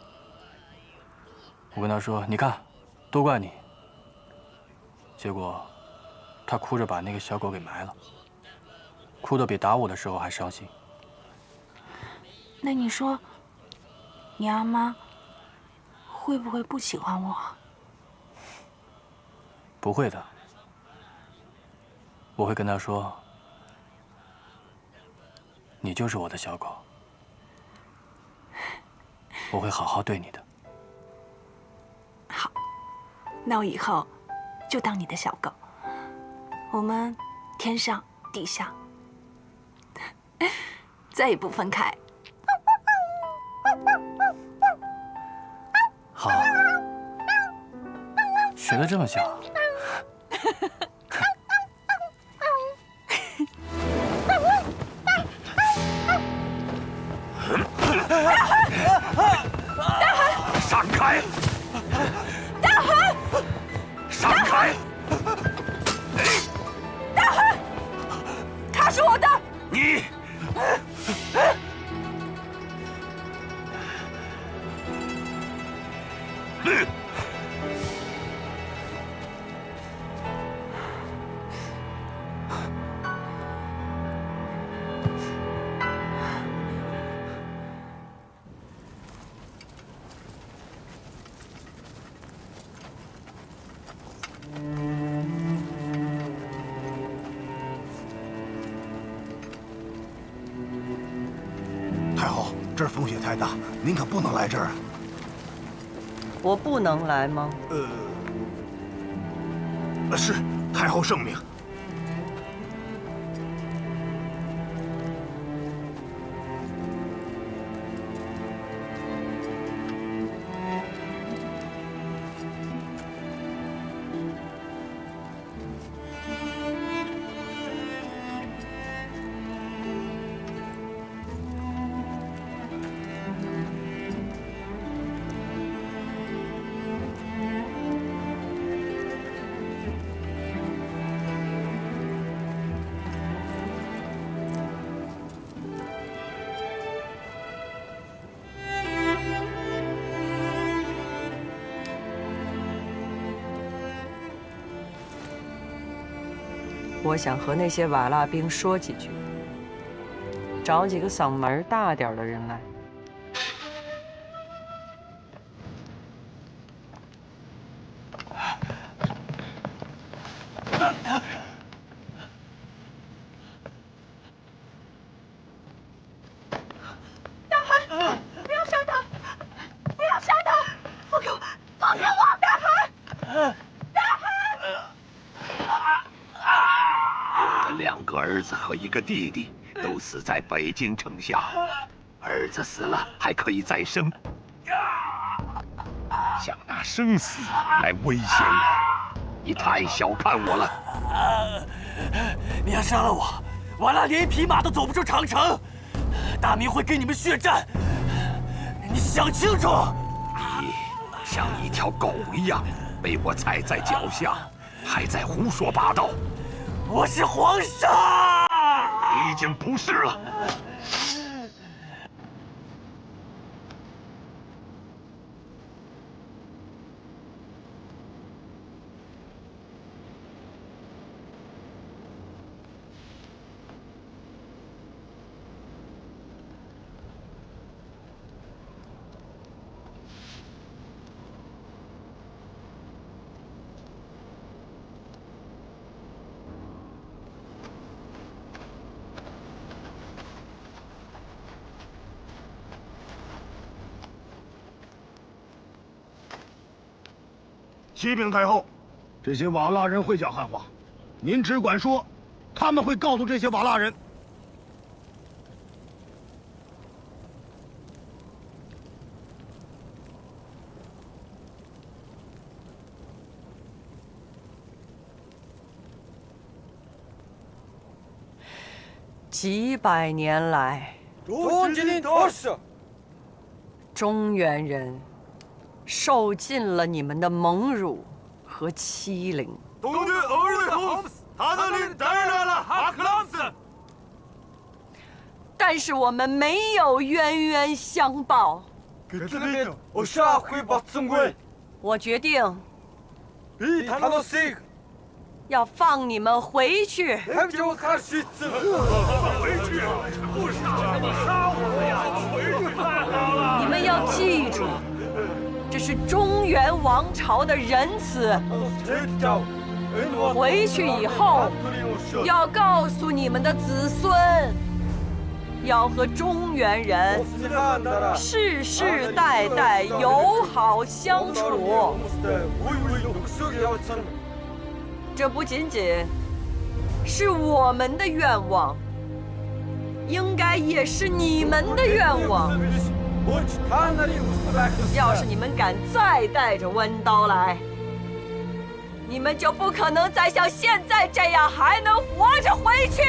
我跟他说：“你看，都怪你。”结果他哭着把那个小狗给埋了，哭得比打我的时候还伤心。那你说，你阿妈会不会不喜欢我？不会的，我会跟他说，你就是我的小狗，我会好好对你的。好，那我以后就当你的小狗，我们天上地下，再也不分开。好，学得这么像。大海，闪开！大海，闪开！大海，他是我的。你。太后，这儿风雪太大，您可不能来这儿啊。我不能来吗？是，太后圣命。我想和那些瓦剌兵说几句，找几个嗓门大点的人来。大海，不要杀他！不要杀他！放开我！放开我！大海！我的2个儿子和1个弟弟都死在北京城下，儿子死了还可以再生，想拿生死来威胁我，你太小看我了。你要杀了我，瓦剌连1匹马都走不出长城，大明会跟你们血战，你想清楚！你像一条狗一样被我踩在脚下，还在胡说八道。我是皇上，你已经不是了。启禀太后，这些瓦剌人会讲汉话，您只管说，他们会告诉这些瓦剌人。几百年来，中原人受尽了你们的蒙辱和欺凌。但是我们没有冤冤相报。我决定要放你们回去。回去！不杀你杀我呀！回去太好了！你们要记住，这是中原王朝的仁慈。回去以后，要告诉你们的子孙，要和中原人世世代代友好相处。这不仅仅是我们的愿望，应该也是你们的愿望。要是你们敢再带着温刀来，你们就不可能再像现在这样还能活着回去。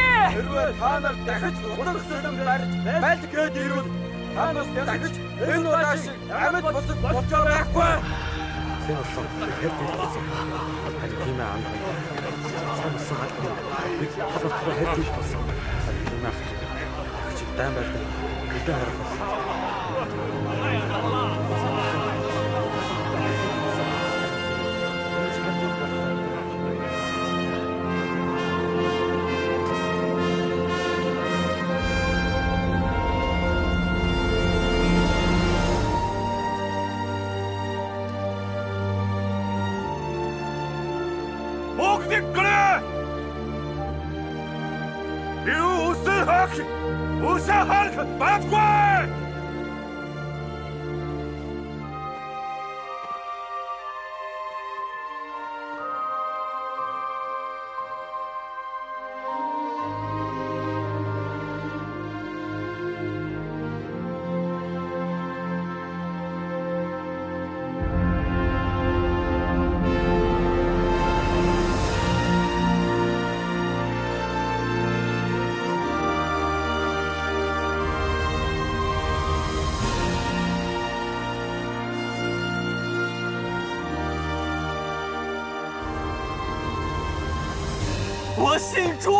我姓朱，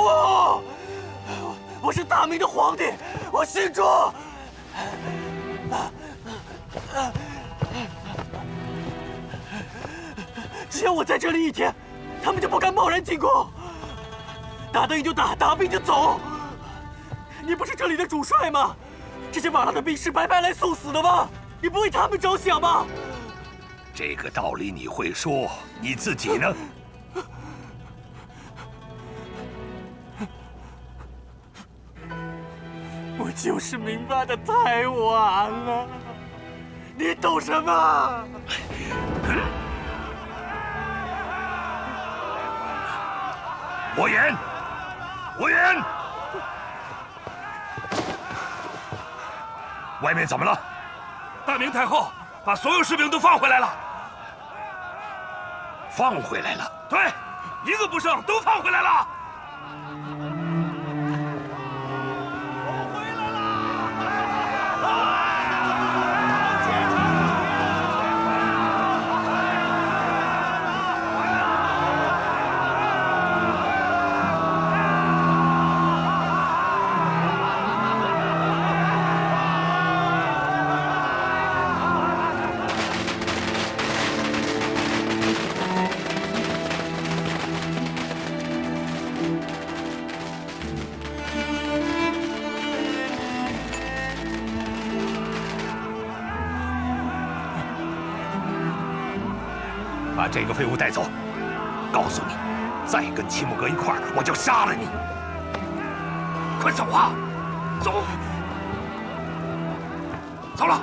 我是大明的皇帝，我姓朱。只要我在这里一天，他们就不敢贸然进攻。打得赢就打，打不赢就走。你不是这里的主帅吗？这些瓦剌的兵是白白来送死的吗？你不为他们着想吗？这个道理你会说，你自己呢？我就是明白的太晚了，你懂什么？我言，我言，外面怎么了？大明太后把所有士兵都放回来了。放回来了？对，一个不剩，都放回来了。把这个废物带走，告诉你，再跟齐木格一块儿，我就杀了你！快走啊，走，走了。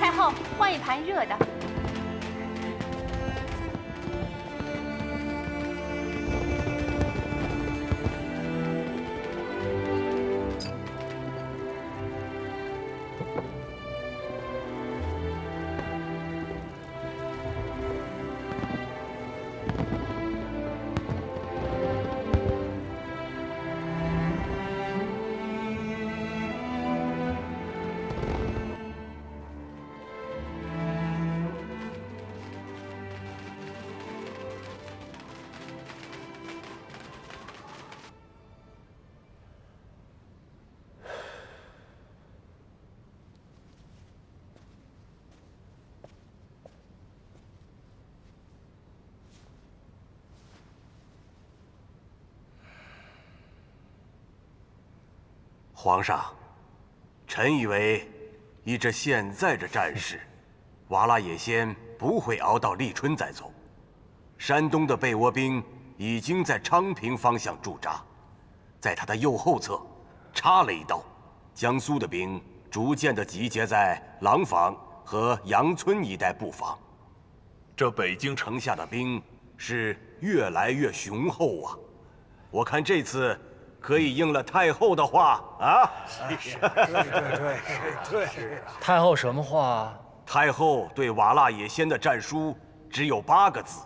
太后，换一盘热的。皇上，臣以为，依着现在这战事，瓦剌野先不会熬到立春再走。山东的被倭兵已经在昌平方向驻扎，在他的右后侧插了一刀。江苏的兵逐渐地集结在廊坊和杨村一带布防。这北京城下的兵是越来越雄厚啊！我看这次。可以应了太后的话啊！对，太后什么话？太后对瓦剌野先的战书只有8个字：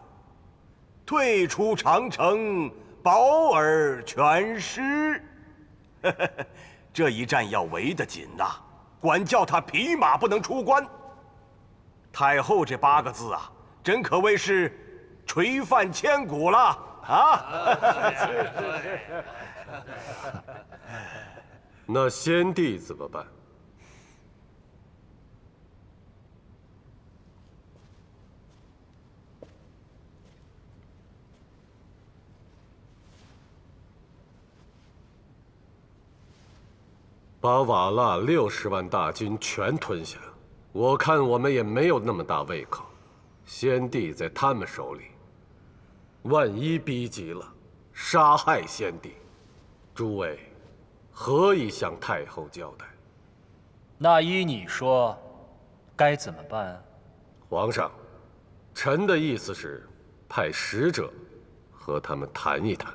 退出长城，保尔全师。这一战要围得紧呐，管教他匹马不能出关。太后这8个字啊，真可谓是垂范千古了啊！那先帝怎么办？把瓦剌60万大军全吞下，我看我们也没有那么大胃口。先帝在他们手里，万一逼急了，杀害先帝，诸位何以向太后交代？那依你说，该怎么办？皇上，臣的意思是，派使者和他们谈一谈，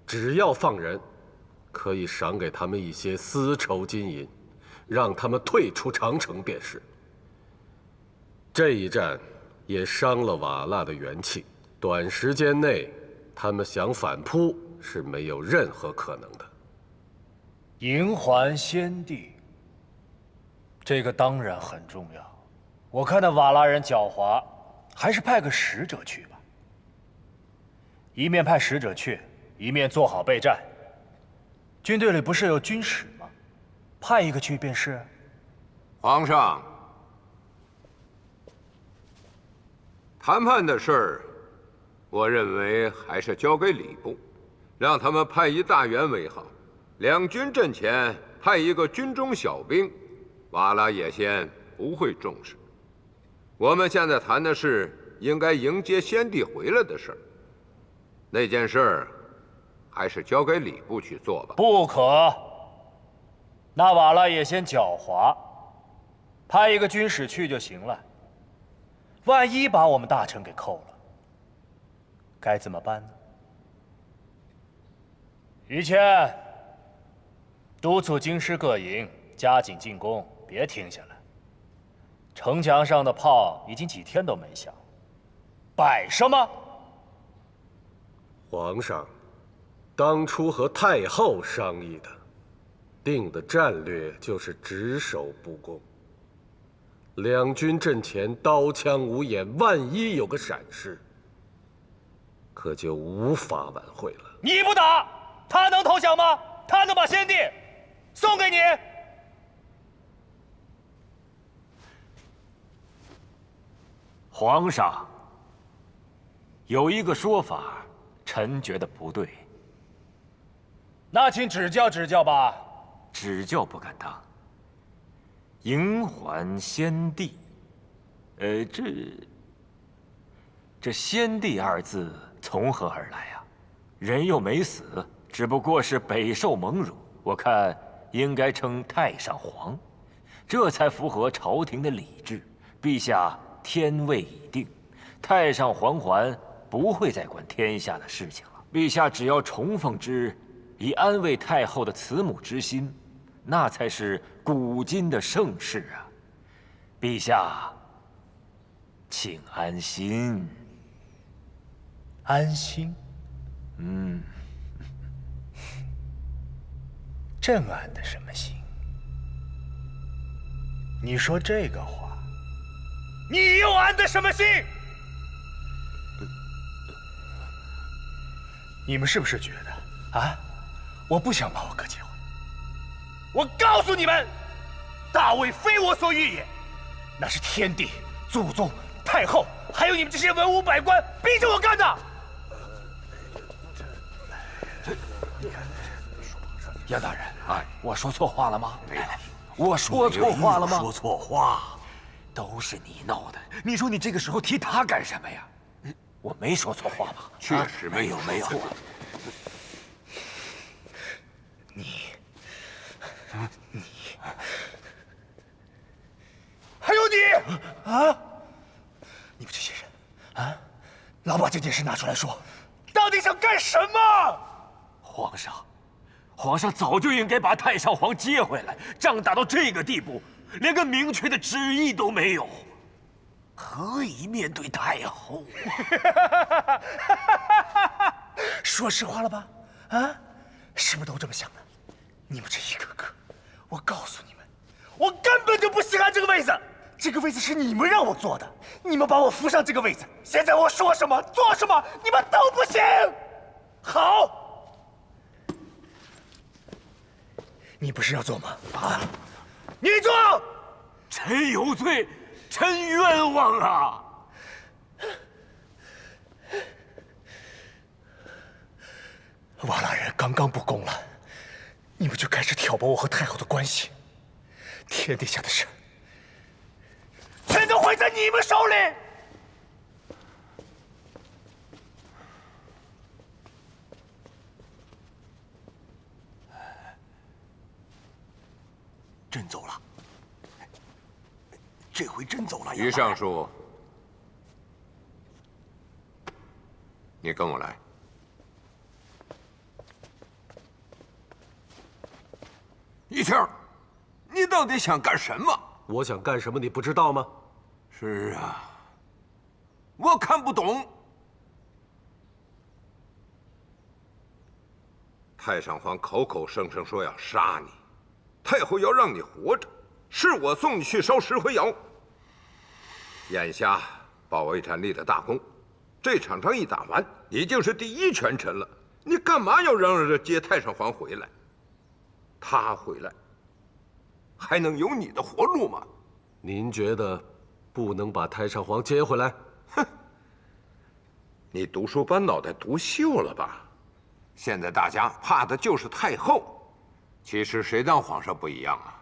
只要放人，可以赏给他们一些丝绸金银，让他们退出长城便是。这一战也伤了瓦剌的元气，短时间内他们想反扑是没有任何可能的。迎还先帝，这个当然很重要。我看那瓦剌人狡猾，还是派个使者去吧。一面派使者去，一面做好备战。军队里不是有军使吗？派一个去便是。皇上，谈判的事儿，我认为还是交给礼部，让他们派一大员为好。两军阵前派一个军中小兵，瓦剌野先不会重视。我们现在谈的是应该迎接先帝回来的事儿，那件事儿还是交给礼部去做吧。不可，那瓦剌野先狡猾，派一个军使去就行了。万一把我们大臣给扣了，该怎么办呢？于谦，督促京师各营加紧进攻，别停下来。城墙上的炮已经几天都没响，摆什么？皇上，当初和太后商议的，定的战略就是只守不攻。两军阵前刀枪无眼，万一有个闪失，可就无法挽回了。你不打，他能投降吗？他能把先帝送给你？皇上，有一个说法，臣觉得不对。那请指教指教吧。指教不敢当。迎还先帝，这先帝二字从何而来啊？人又没死，只不过是北受蒙辱。我看应该称太上皇，这才符合朝廷的礼制。陛下天位已定，太上皇还不会再管天下的事情了。陛下只要重奉之，以安慰太后的慈母之心，那才是古今的盛世啊！陛下，请安心。安心？朕安的什么心？你说这个话，你又安的什么心？你们是不是觉得啊，我不想把我哥接回？我告诉你们，大魏非我所欲也，那是天帝、祖宗、太后，还有你们这些文武百官逼着我干的。杨大人，我说错话了吗？我说错话了吗？说错话，都是你闹的。你说你这个时候提他干什么呀？我没说错话吧？确实没有错。你还有你啊！你们这些人啊，老把这件事拿出来说，到底想干什么？皇上早就应该把太上皇接回来。仗打到这个地步，连个明确的旨意都没有，何以面对太后？说实话了吧？啊，是不是都这么想的？你们这一个个，我告诉你们，我根本就不稀罕这个位子。这个位子是你们让我坐的，你们把我扶上这个位子，现在我说什么做什么，你们都不行。好，你不是要坐吗？啊，你坐。臣有罪，臣冤枉啊！瓦剌人刚刚不公了，你们就开始挑拨我和太后的关系，天底下的事全都会在你们手里。朕走了，这回真走了。于尚书，你跟我来。于谦，你到底想干什么？我想干什么，你不知道吗？是啊，我看不懂。太上皇口口声声说要杀你，太后要让你活着，是我送你去烧石灰窑。眼下保卫战立了大功，这场仗一打完，已经是第一权臣了。你干嘛要嚷嚷着接太上皇回来？他回来，还能有你的活路吗？您觉得不能把太上皇接回来？哼！你读书把脑袋读锈了吧？现在大家怕的就是太后。其实谁当皇上不一样啊？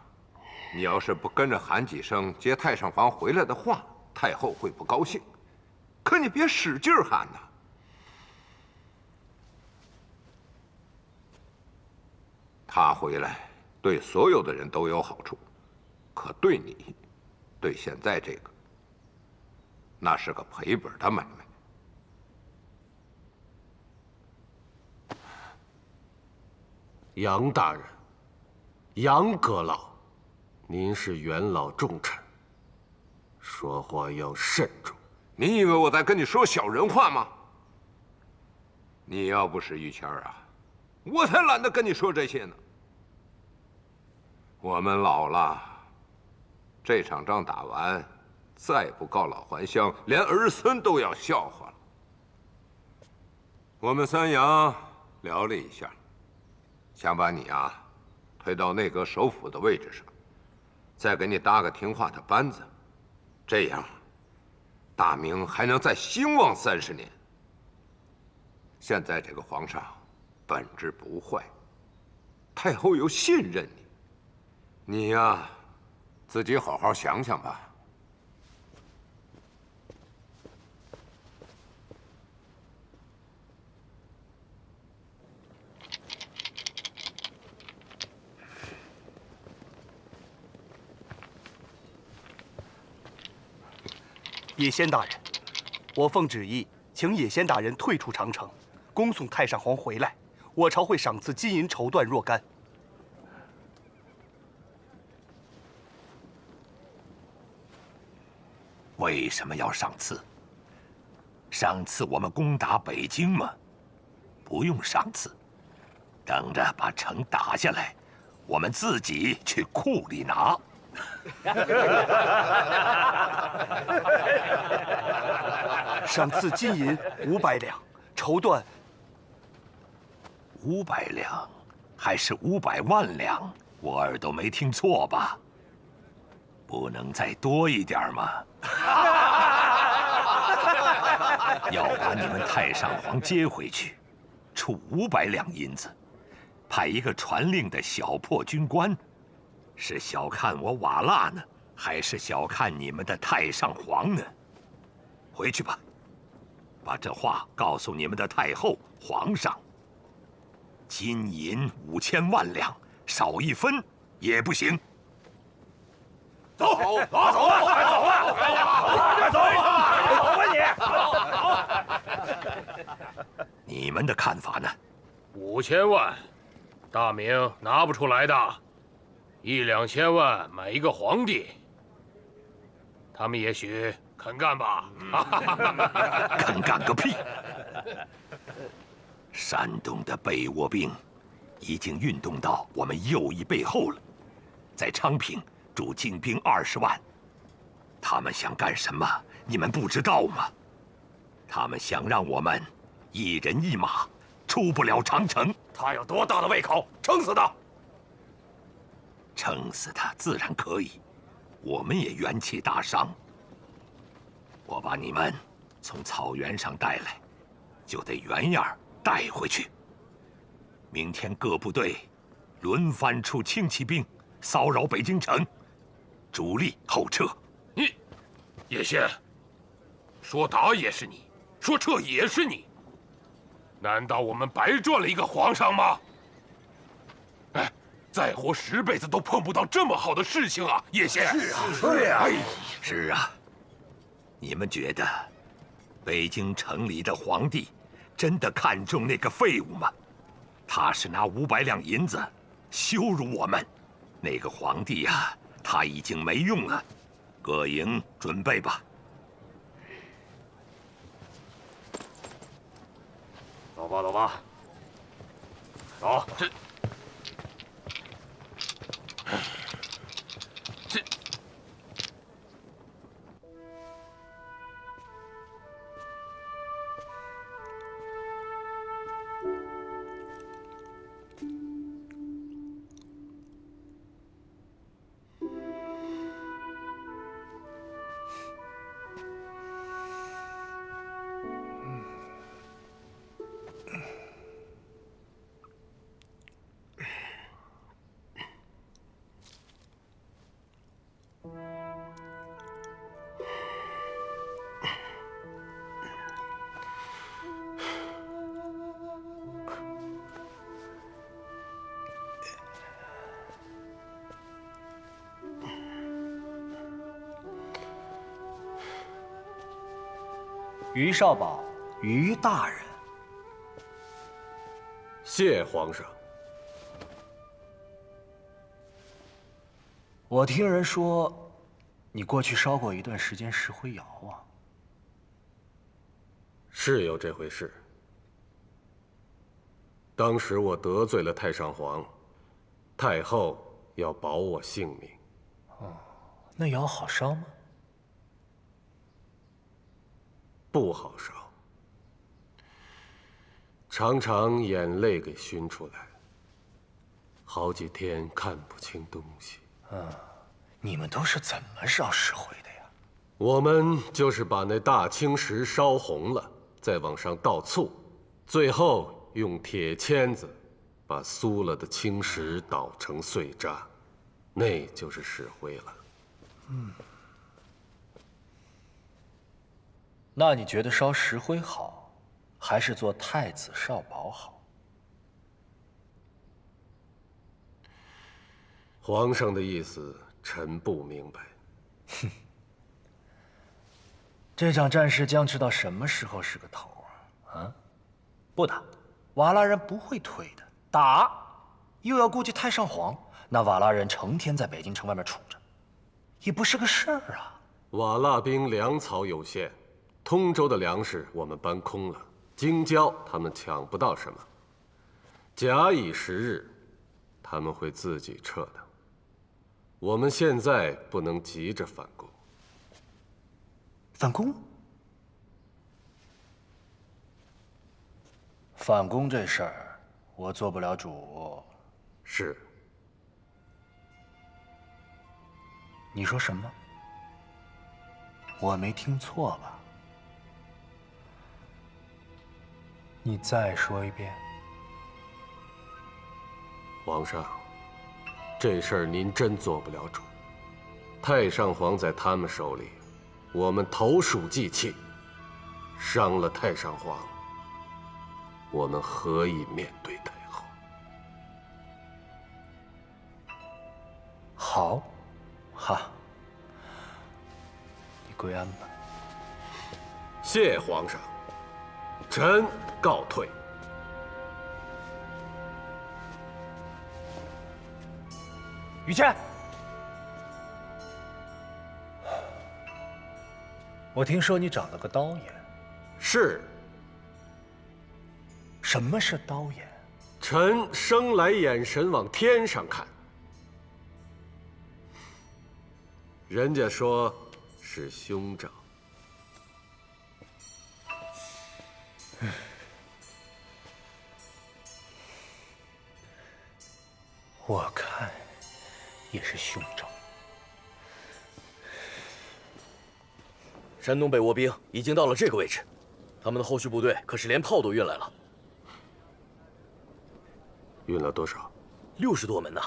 你要是不跟着喊几声接太上皇回来的话，太后会不高兴。可你别使劲喊呐！他回来对所有的人都有好处，可对你，对现在这个，那是个赔本的买卖。杨大人，杨阁老，您是元老重臣，说话要慎重。你以为我在跟你说小人话吗？你要不是于谦啊，我才懒得跟你说这些呢。我们老了，这场仗打完，再不告老还乡，连儿孙都要笑话了。我们三阳聊了一下，想把你啊推到内阁首辅的位置上，再给你搭个听话的班子，这样大明还能再兴旺30年。现在这个皇上本质不坏，太后又信任你，你呀，自己好好想想吧。野仙大人，我奉旨意，请野仙大人退出长城，恭送太上皇回来。我朝会赏赐金银绸缎若干。为什么要赏赐？赏赐我们攻打北京吗？不用赏赐，等着把城打下来，我们自己去库里拿。赏赐金银500两，绸缎500两，还是500万两？我耳朵没听错吧？不能再多一点吗？要把你们太上皇接回去，出500两银子，派一个传令的小破军官，是小看我瓦剌呢，还是小看你们的太上皇呢？回去吧，把这话告诉你们的太后、皇上。金银5000万两，少一分也不行。走，走啊，走啊，走啊，走啊你！你们的看法呢？5000万，大明拿不出来的，1、2千万买一个皇帝，他们也许肯干吧？肯干个屁！山东的被窝兵已经运动到我们右翼背后了，在昌平驻精兵20万。他们想干什么？你们不知道吗？他们想让我们一人一马出不了长城。他有多大的胃口？撑死他！撑死他自然可以，我们也元气大伤。我把你们从草原上带来，就得原样带回去。明天各部队轮番出轻骑兵，骚扰北京城，主力后撤。你，叶县，说打也是你，说撤也是你，难道我们白赚了一个皇上吗？哎，再活10辈子都碰不到这么好的事情啊！叶县，是啊，对啊，是啊。你们觉得北京城里的皇帝真的看重那个废物吗？他是拿500两银子羞辱我们。那个皇帝呀，他已经没用了。各营准备吧。走吧，走吧，走。于少保，于大人。谢皇上。我听人说，你过去烧过一段时间石灰窑啊。是有这回事。当时我得罪了太上皇，太后要保我性命。哦，那窑好烧吗？不好烧，常常眼泪给熏出来，好几天看不清东西。你们都是怎么烧石灰的呀？我们就是把那大青石烧红了，再往上倒醋，最后用铁签子把酥了的青石捣成碎渣，那就是石灰了。那你觉得烧石灰好，还是做太子少保好？皇上的意思，臣不明白。哼，这场战事僵持到什么时候是个头啊？啊，不打，瓦剌人不会退的；打，又要顾及太上皇，那瓦剌人成天在北京城外面杵着，也不是个事儿啊。瓦剌兵粮草有限。通州的粮食我们搬空了，京郊他们抢不到什么。假以时日，他们会自己撤的。我们现在不能急着反攻。反攻？反攻这事儿，我做不了主。是。你说什么？我没听错吧？你再说一遍。皇上，这事儿您真做不了主。太上皇在他们手里，我们投鼠忌器，伤了太上皇，我们何以面对太后？好，哈，你归安吧。谢皇上。臣告退。于谦，我听说你长了个刀眼。是。什么是刀眼？臣生来眼神往天上看，人家说是兄长。我看也是兄长。山东被倭兵已经到了这个位置，他们的后续部队可是连炮都运来了。运了多少？60多门呢，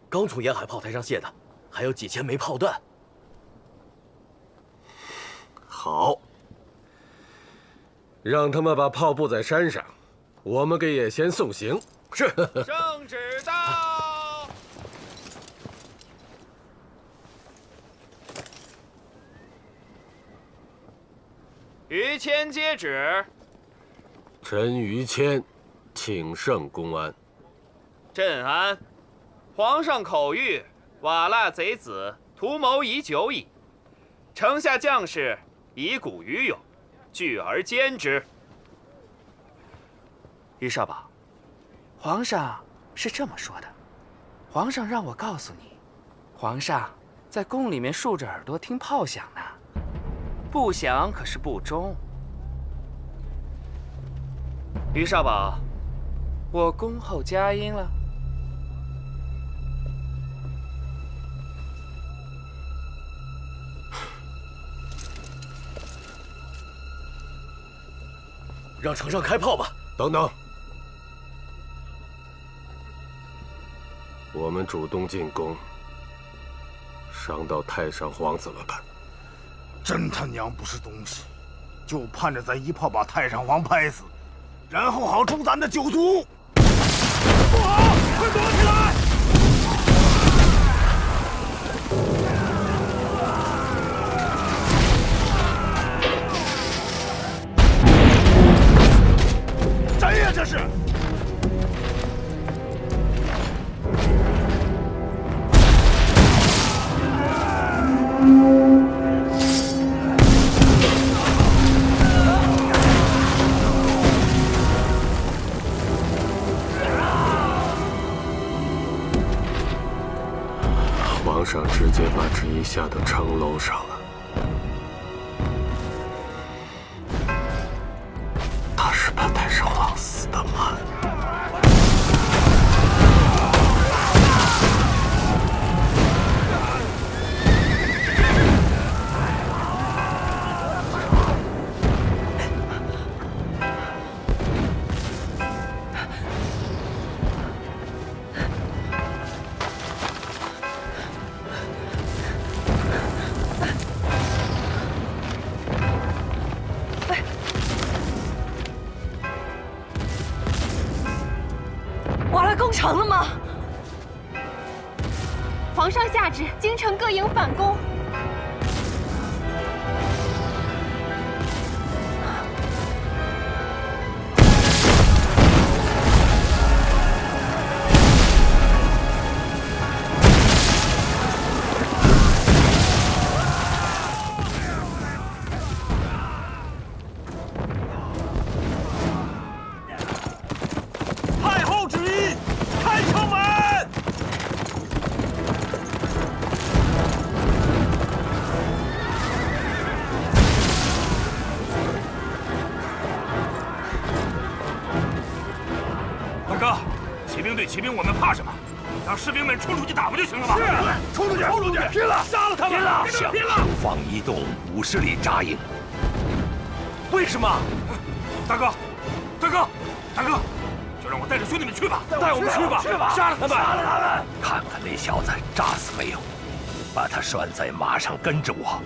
刚从沿海炮台上卸的，还有几千枚炮弹。好，让他们把炮布在山上，我们给野先送行。是。圣旨到。于谦接旨。臣于谦，请圣公安。朕安。皇上口谕：瓦剌贼子图谋已久矣，城下将士以古于勇，聚而歼之。于少保，皇上是这么说的，皇上让我告诉你，皇上在宫里面竖着耳朵听炮响呢，不响可是不忠。于少保，我恭候佳音了。让城上开炮吧。等等，我们主动进攻，伤到太上皇怎么办？真他娘不是东西，就盼着咱一炮把太上皇拍死，然后好诛咱的九族。不好，快躲起来！谁呀？这是！皇上直接把旨意下到城楼上了。他是怕太上皇死得慢。攻城了吗？皇上下旨，京城各营反攻。太后旨意，开城门！大哥，骑兵对骑兵，我们怕什么？让士兵们冲出去打不就行了吗？是，冲出去，冲出去，拼了，杀了他们！拼了，向后方移动50里扎营。为什么？大哥，大哥，大哥！就让我带着兄弟们去吧，带我们去吧，杀了他们，杀了他们！看看那小子炸死没有，把他拴在马上跟着我，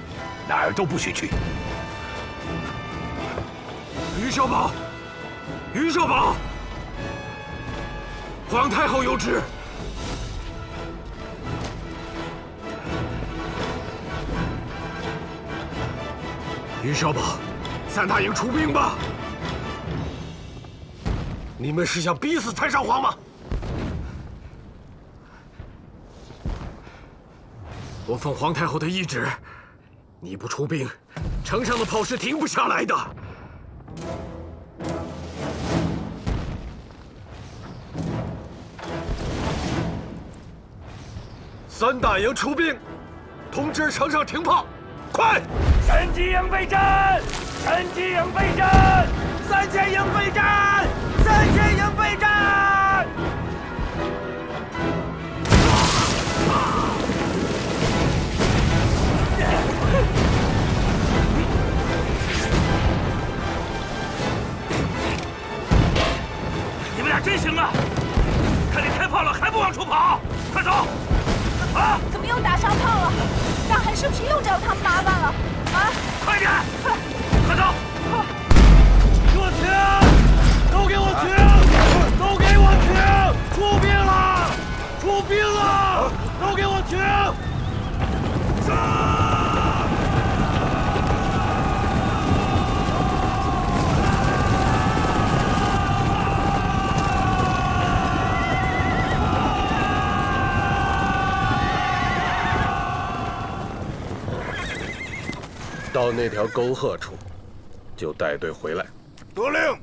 哪儿都不许去。于少保，于少保，皇太后有旨。于少保，3大营出兵吧！你们是想逼死太上皇吗？我奉皇太后的懿旨，你不出兵，城上的炮是停不下来的。3大营出兵，通知城上停炮，快！神机营备战！神机营备战！3000营备战！3000营备战！你们俩真行啊！看你开炮了还不往出跑，快走！啊！怎么又打上炮了？大汗是不是又找他们麻烦了？啊！快点！快走！给我停！都给我停！都给我停！出兵了！出兵了！都给我停！到那条沟壑处，就带队回来。得令。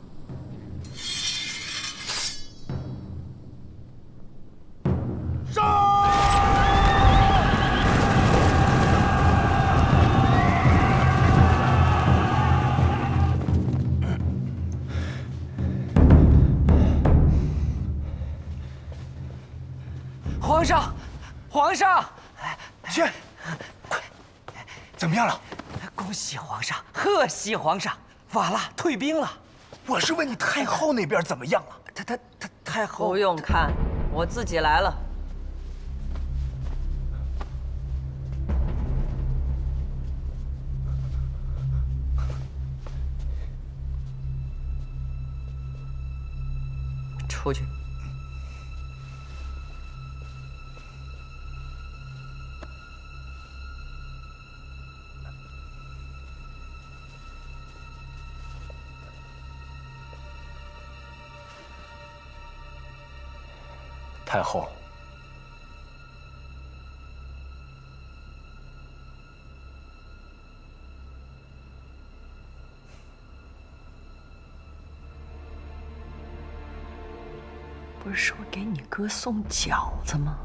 皇上，皇上，去，快，怎么样了？恭喜皇上，贺喜皇上，瓦剌退兵了。我是问你太后那边怎么样了？太后不用看，我自己来了。出去。太后，不是说给你哥送饺子吗？